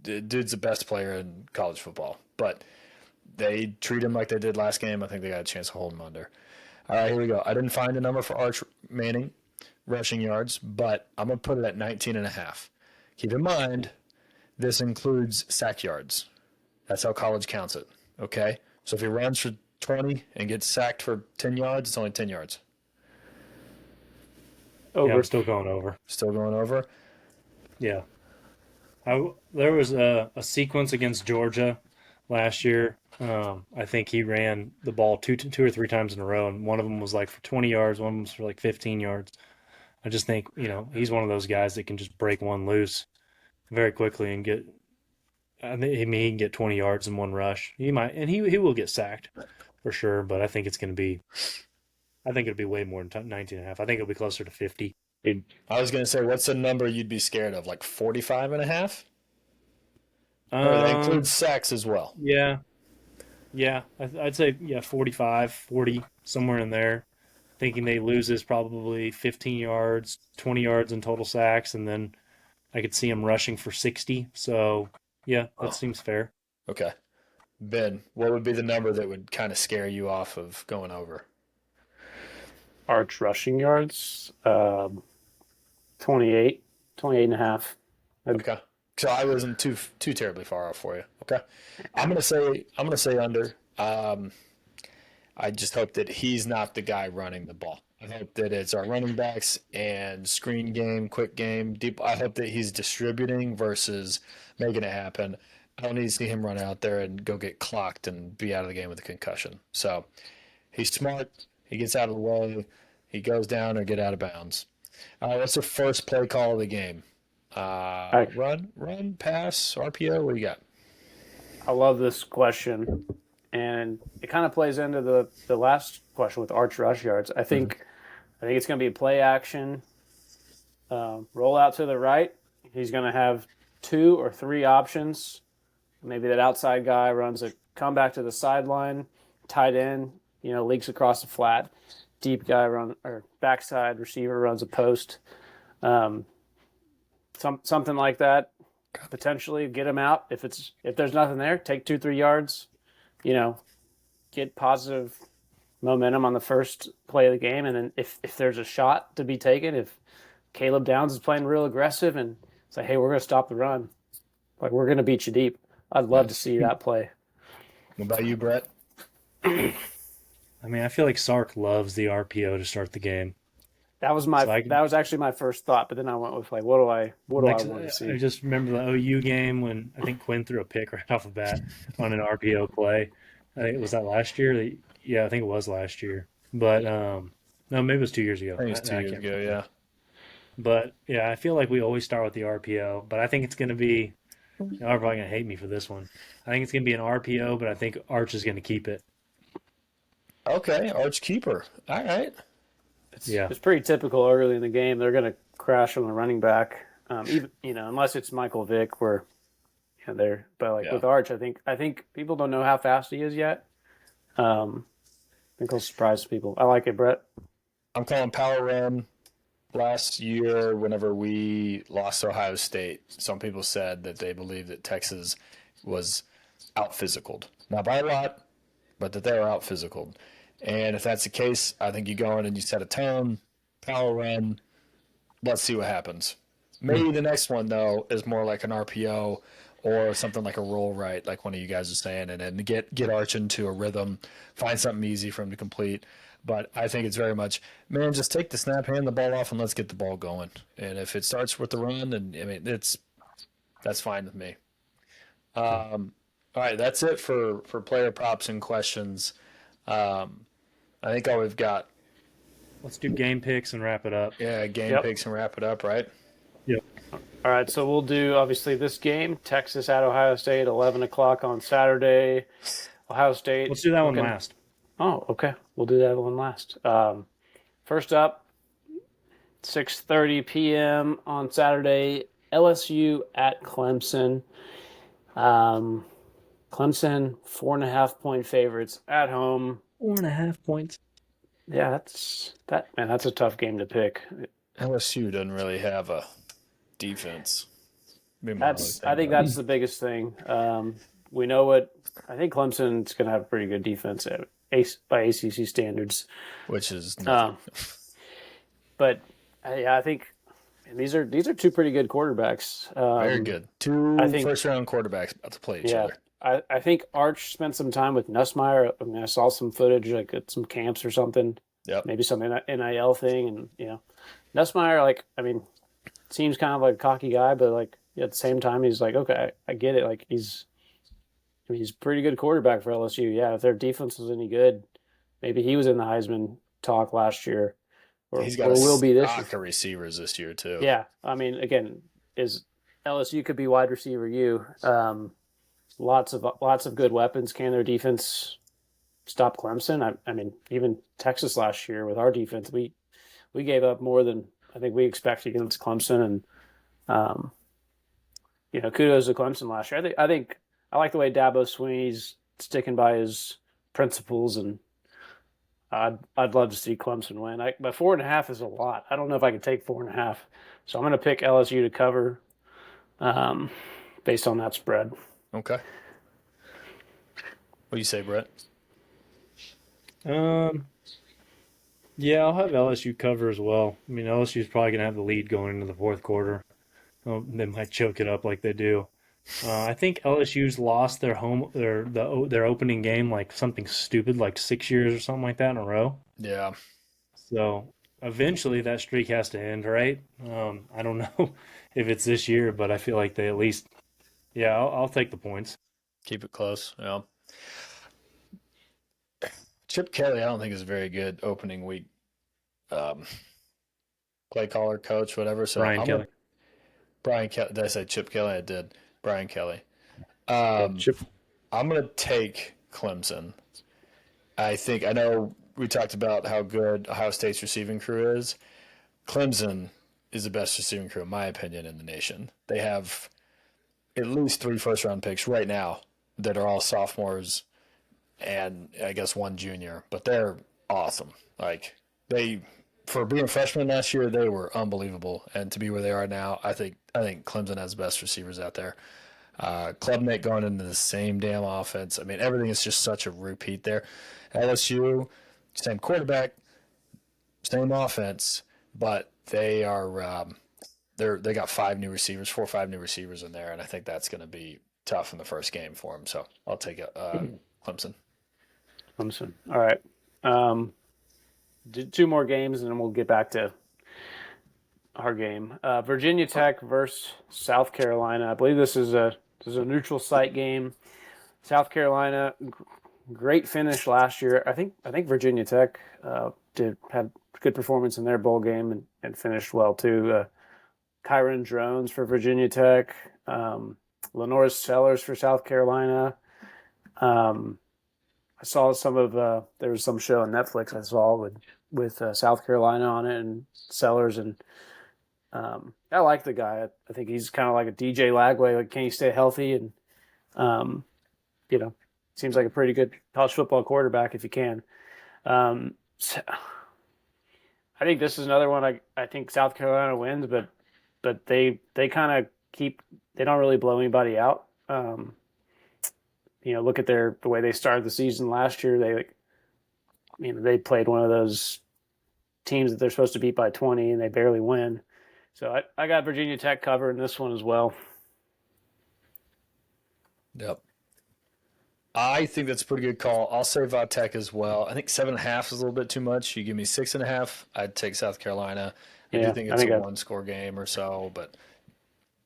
Dude's the best player in college football. But they treat him like they did last game. I think they got a chance to hold him under. All right, here we go. I didn't find a number for Arch Manning rushing yards, but I'm going to put it at 19 and a half. Keep in mind, this includes sack yards. That's how college counts it. Okay? So if he runs for 20 and gets sacked for 10 yards, it's only 10 yards. Yeah, Over. I'm still going over. Still going over? Yeah. There was a sequence against Georgia last year. I think he ran the ball two or three times in a row, and one of them was like for 20 yards, one of them was for like 15 yards. I just think, he's one of those guys that can just break one loose very quickly and get. I mean, he can get 20 yards in one rush. He might, and he will get sacked for sure. But I think it's going to be. I think it'll be way more than 19 and a half. I think it'll be closer to 50. I was going to say, what's the number you'd be scared of? Like 45 and a half? Or that includes sacks as well. Yeah. Yeah. I'd say, 45, 40, somewhere in there. Thinking they loses probably 15 yards, 20 yards in total sacks, and then I could see him rushing for 60. So, yeah, that seems fair. Okay. Ben, what would be the number that would kind of scare you off of going over? Arch rushing yards, 28 and a half. Okay. So I wasn't too terribly far off for you. Okay. I'm gonna say under. I just hope that he's not the guy running the ball. I hope that it's our running backs and screen game, quick game, deep. I hope that he's distributing versus making it happen. I don't need to see him run out there and go get clocked and be out of the game with a concussion. So he's smart. He gets out of the way. He goes down or get out of bounds. What's the first play call of the game? Run, pass, RPO. What do you got? I love this question, and it kind of plays into the last question with Arch rush yards. I think it's going to be a play action, roll out to the right. He's going to have 2 or 3 options. Maybe that outside guy runs a comeback to the sideline, tight end, leaks across the flat. Deep guy or backside receiver runs a post. Something like that. Potentially get him out. If there's nothing there, take 2-3 yards. Get positive momentum on the first play of the game, and then if there's a shot to be taken, if Caleb Downs is playing real aggressive and say, hey, we're going to stop the run, like we're going to beat you deep. I'd love to see that play. What about you, Brett? I mean, I feel like Sark loves the RPO to start the game. That was actually my first thought, but then I went with like, what do I want to see? I just remember the OU game when I think Quinn threw a pick right off the bat on an RPO play. I think was that last year. Yeah, I think it was last year. But no, maybe it was 2 years ago. I think it's I 2 years can't ago. remember. Yeah. But yeah, I feel like we always start with the RPO. But I think it's going to be. Y'all are probably going to hate me for this one. I think it's going to be an RPO, but I think Arch is going to keep it. Okay, Arch keeper. All right. Yeah. It's pretty typical early in the game. They're going to crash on the running back, even unless it's Michael Vick, where they're. But like Yeah. with Arch, I think people don't know how fast he is yet. I think he'll surprise people. I like it, Brett. I'm calling power run. Last year, whenever we lost Ohio State, some people said that they believed that Texas was out physicaled. Not by a lot, but that they were out physicaled. And if that's the case, I think you go in and you set a tone, power run. Let's see what happens. Maybe the next one, though, is more like an RPO or something like a roll right, like one of you guys are saying, and then get Arch into a rhythm, find something easy for him to complete. But I think it's very much, man, just take the snap, hand the ball off, and let's get the ball going. And if it starts with the run, then I mean that's fine with me. All right, that's it for player props and questions. I think all we've got, Let's do game picks and wrap it up. yeah, game Yep. picks and wrap it up, right? Yep. All right, so we'll do obviously this game, Texas at Ohio State, 11 o'clock on Saturday. Ohio State. Let's do that one last. Oh, okay. We'll do that one last. First up, 6:30 p.m. on Saturday, LSU at Clemson. Clemson 4.5-point favorites at home. 4.5 points. Yeah, that's a tough game to pick. LSU doesn't really have a defense. I think that's the biggest thing. We know what I think Clemson's going to have a pretty good defense by ACC standards, which is nothing. But yeah, I think these are two pretty good quarterbacks. Very good. Two first-round quarterbacks about to play each other. I think Arch spent some time with Nussmeier. I mean, I saw some footage, like at some camps or something. Yep. Maybe some NIL thing, and Nussmeier, like, I mean, seems kind of like a cocky guy, but like at the same time, he's like, okay, I get it. Like he's a pretty good quarterback for LSU. Yeah, if their defense was any good, maybe he was in the Heisman talk last year, he's got will be this year. Of receivers this year too. Yeah, I mean, again, is LSU could be wide receiver U. Lots of good weapons. Can their defense stop Clemson? I mean, even Texas last year with our defense, we gave up more than I think we expected against Clemson, and kudos to Clemson last year. I think I like the way Dabo Swinney's sticking by his principles, and I'd love to see Clemson win. But 4.5 is a lot. I don't know if I can take 4.5, so I'm going to pick LSU to cover, based on that spread. Okay. What do you say, Brett? Yeah, I'll have LSU cover as well. I mean, LSU is probably going to have the lead going into the fourth quarter. Oh, they might choke it up like they do. I think LSU's lost their opening game like something stupid, like 6 years or something like that in a row. Yeah. So eventually that streak has to end, right? I don't know if it's this year, but I feel like they at least. Yeah, I'll take the points. Keep it close. Yeah. Chip Kelly, I don't think is a very good opening week. Play caller, coach, whatever. So Brian Kelly. Brian Kelly. Did I say Chip Kelly? I did. Brian Kelly. Chip. I'm going to take Clemson. I know we talked about how good Ohio State's receiving crew is. Clemson is the best receiving crew, in my opinion, in the nation. They have at least 3 first-round picks right now that are all sophomores and I guess 1 junior, but they're awesome. Like for being freshmen last year, they were unbelievable, and to be where they are now, I think Clemson has the best receivers out there. Klubnik going into the same damn offense. I mean, everything is just such a repeat there. LSU, same quarterback, same offense, but they are they got 4 or 5 new receivers in there, and I think that's going to be tough in the first game for them. So I'll take Clemson. Clemson. All right. 2 more games, and then we'll get back to our game. Virginia Tech versus South Carolina. I believe this is a neutral site game. South Carolina, great finish last year. I think Virginia Tech did had good performance in their bowl game and finished well too. Kyron Drones for Virginia Tech, Lenore Sellers for South Carolina. Um, I saw there was some show on Netflix I saw with South Carolina on it and Sellers, and I like the guy. I think he's kind of like a DJ Lagway. Like, can he stay healthy? And um, you know, seems like a pretty good college football quarterback if you can. So I think this is another one. I think South Carolina wins, but they kind of they don't really blow anybody out. Look at the way they started the season last year. They played one of those teams that they're supposed to beat by 20 and they barely win. So I got Virginia Tech covering this one as well. Yep. I think that's a pretty good call. I'll say Tech as well. I think 7.5 is a little bit too much. You give me 6.5, I'd take South Carolina. I do Yeah, think I it's think a one-score game or so, but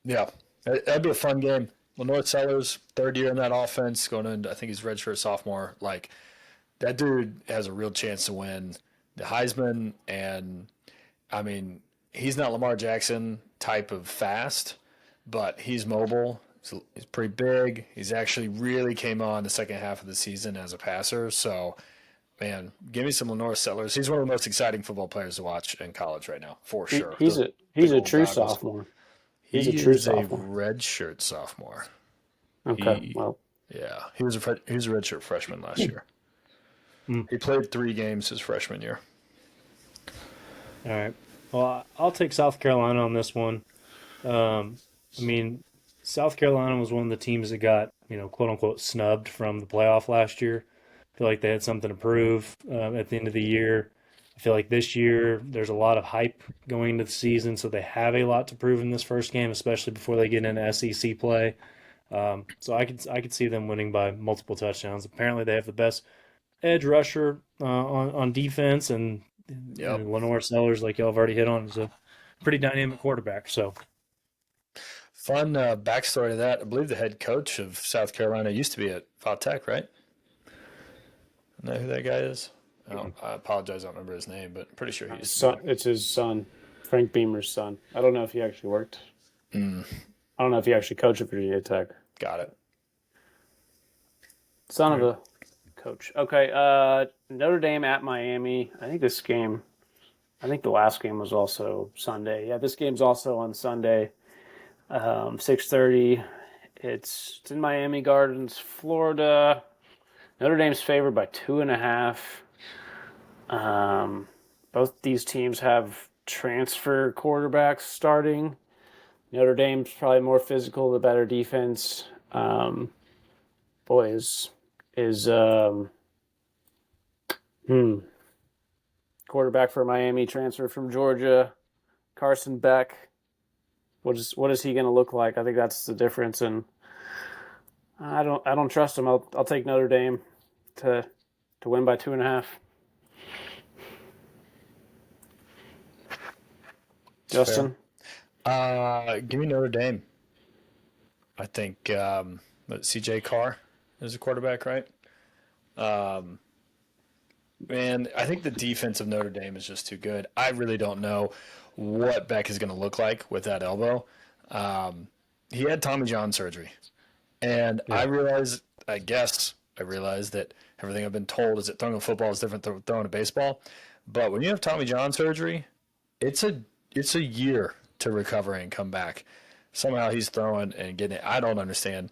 yeah, that'd be a fun game. Lenore Sellers, third year in that offense, going into I think he's redshirt sophomore. Like that dude has a real chance to win the Heisman, and I mean he's not Lamar Jackson type of fast, but he's mobile. He's pretty big. He's actually really came on the second half of the season as a passer. So, man, give me some Lenore Sellers. He's one of the most exciting football players to watch in college right now, for he, sure. he's The a big he's a old true goggles. sophomore. He's a He true is a sophomore. redshirt sophomore. Okay, He, well, yeah, he was a redshirt freshman last year. Mm. He played 3 games his freshman year. All right. Well, I'll take South Carolina on this one. I mean, South Carolina was one of the teams that got, quote unquote, snubbed from the playoff last year. I feel like they had something to prove at the end of the year. I feel like this year there's a lot of hype going into the season, so they have a lot to prove in this first game, especially before they get into SEC play. So I could see them winning by multiple touchdowns. Apparently, they have the best edge rusher on defense, and Yep. Lenore Sellers, like y'all have already hit on, is a pretty dynamic quarterback. So Fun backstory to that. I believe the head coach of South Carolina used to be at Tech, right? Know who that guy is? I apologize, I don't remember his name, but I'm pretty sure he used to be there. it's his son, Frank Beamer's son. I don't know if he actually worked. Mm, I don't know if he actually coached at Virginia Tech. got it. Son All of right. a coach. Okay, Notre Dame at Miami. I think the last game was also Sunday. Yeah, this game's also on Sunday, 6:30. It's in Miami Gardens, Florida. Notre Dame's favored by 2.5. Um, both these teams have transfer quarterbacks starting. Notre Dame's probably more physical, the better defense. Boy, is hmm, quarterback for Miami transfer from Georgia, Carson Beck. What is he going to look like? I think that's the difference, and I don't trust him. I'll take Notre Dame to win by 2.5. It's fair. Justin, Give me Notre Dame. I think CJ Carr is a quarterback, right? Um, Man, I think the defense of Notre Dame is just too good. I really don't know what Beck is going to look like with that elbow. Um, he had Tommy John surgery, and Yeah. I realized that everything I've been told is that throwing a football is different than throwing a baseball. But when you have Tommy John surgery, it's a year to recover and come back. Somehow he's throwing and getting it. I don't understand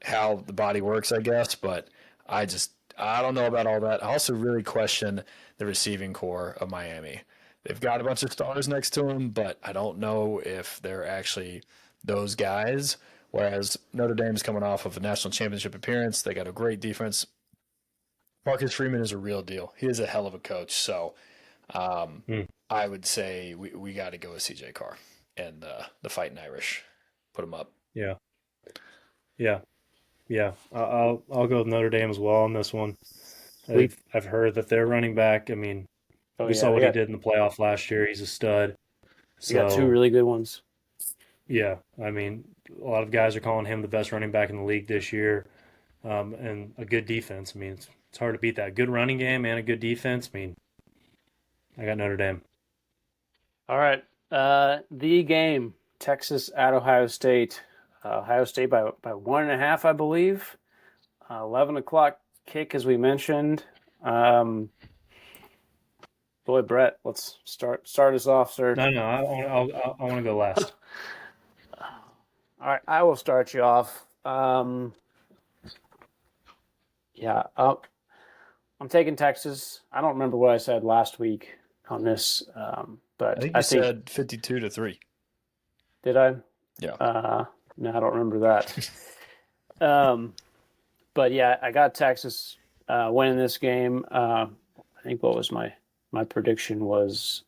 how the body works, I guess, but I don't know about all that. I also really question the receiving core of Miami. They've got a bunch of stars next to them, but I don't know if they're actually those guys. Whereas Notre Dame's coming off of a national championship appearance, they got a great defense. Marcus Freeman is a real deal. He is a hell of a coach. So um, Mm. I would say we got to go with CJ Carr and the Fighting Irish. Put him up. Yeah. Yeah. Yeah. I'll go with Notre Dame as well on this one. sweet. I've heard that their running back. I mean, Oh we yeah, saw they what he got did in the playoff last year. He's a stud. You got two So, really good ones. yeah, I mean, a lot of guys are calling him the best running back in the league this year, and a good defense. I mean, it's hard to beat that. Good running game and a good defense. I mean, I got Notre Dame. All right. The game, Texas at Ohio State. Ohio State by 1.5, I believe. 11 o'clock kick, as we mentioned. Boy, Brett, let's start us off, sir. No, I want to go last. All right, I will start you off. Yeah, I'm taking Texas. I don't remember what I said last week on this, but I think you said 52-3. Did I? Yeah. No, I don't remember that. But yeah, I got Texas winning this game. I think what was my prediction was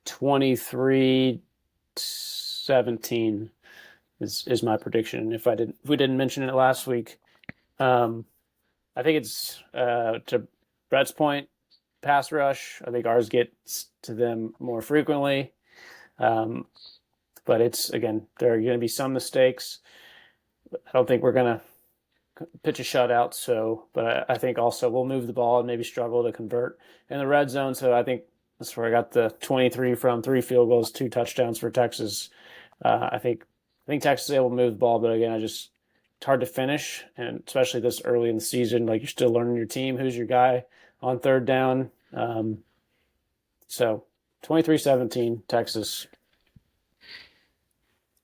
23-17 is my prediction. If we didn't mention it last week, I think it's to Brett's point, pass rush. I think ours gets to them more frequently. But it's, again, there are going to be some mistakes. I don't think we're going to pitch a shutout. But I think also we'll move the ball and maybe struggle to convert in the red zone. So I think that's where I got the 23 from, 3 field goals, 2 touchdowns for Texas. I think Texas is able to move the ball, but again, it's hard to finish, and especially this early in the season, like you're still learning your team, who's your guy on third down. So 23-17, Texas.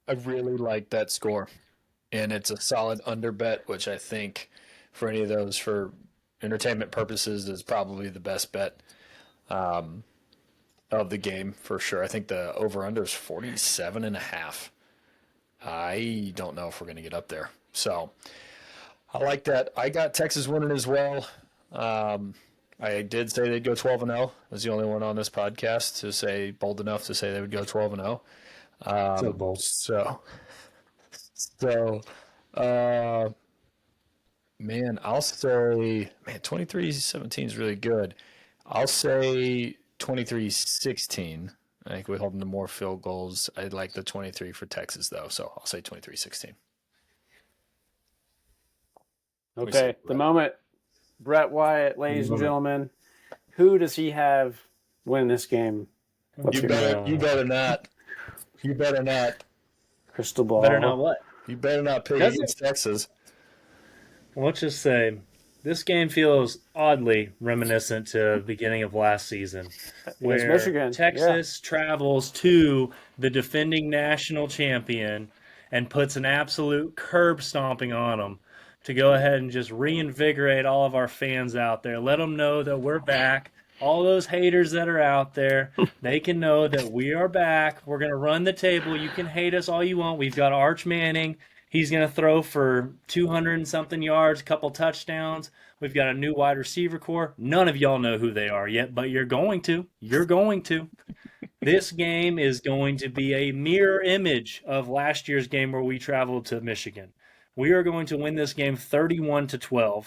I really like that score, and it's a solid under bet, which I think for any of those for entertainment purposes is probably the best bet of the game for sure. I think the over-under is 47.5. I don't know if we're going to get up there. So I like that. I got Texas winning as well. I did say they'd go 12-0. I was the only one on this podcast to say bold enough to say they would go 12-0. So bold. Man, I'll say, 23-17 is really good. I'll say 23-16. I think we hold them to more field goals. I like the 23 for Texas, though, so I'll say 23-16. Okay, the moment, Brett Wyatt, ladies and gentlemen, who does he have win this game? You better not. You better not. Crystal ball. Better not what? You better not pick against Texas. Well, let's just say this game feels oddly reminiscent to the beginning of last season, where Michigan. Texas travels to the defending national champion and puts an absolute curb stomping on them to go ahead and just reinvigorate all of our fans out there. Let them know that we're back. All those haters that are out there, they can know that we are back. We're going to run the table. You can hate us all you want. We've got Arch Manning. He's going to throw for 200 and something yards, a couple touchdowns. We've got a new wide receiver core. None of y'all know who they are yet, but you're going to. You're going to. This game is going to be a mirror image of last year's game where we traveled to Michigan. We are going to win this game 31-12.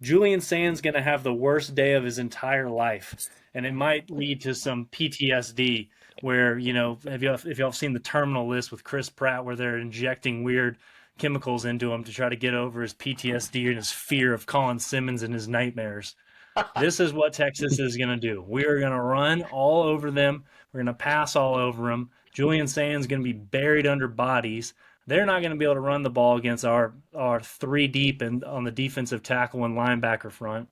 Julian Sayin's going to have the worst day of his entire life, and it might lead to some PTSD where, if y'all seen the Terminal List with Chris Pratt where they're injecting weird chemicals into him to try to get over his PTSD and his fear of Colin Simmons and his nightmares. This is what Texas is going to do. We are going to run all over them. We're going to pass all over them. Julian Sayin's going to be buried under bodies. They're not going to be able to run the ball against our 3 deep and on the defensive tackle and linebacker front.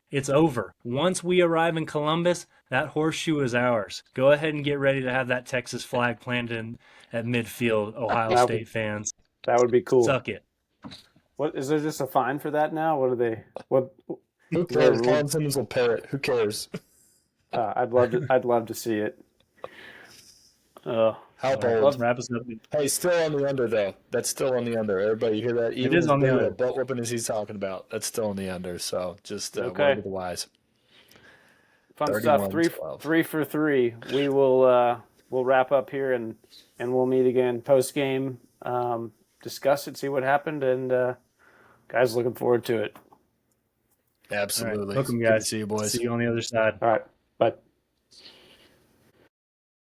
It's over. Once we arrive in Columbus, that horseshoe is ours. Go ahead and get ready to have that Texas flag planted at midfield, Ohio State fans. That would be cool. Suck it. What is there just a fine for that now? What are they? What? Who cares? Colin Simmons will pay it. Who cares? I'd love to see it. How bold. Wrap us up. Hey, still on the under, though. That's still on the under. Everybody, you hear that? Even is on the under. butt whooping as he's talking about, that's still on the under. So just word of the wise. Fun stuff. 3 for 3. We will we'll wrap up here and we'll meet again post game. Discuss it, see what happened, and guys, looking forward to it. Absolutely. Welcome, guys. Good to see you, boys. See you on the other side. All right. Bye.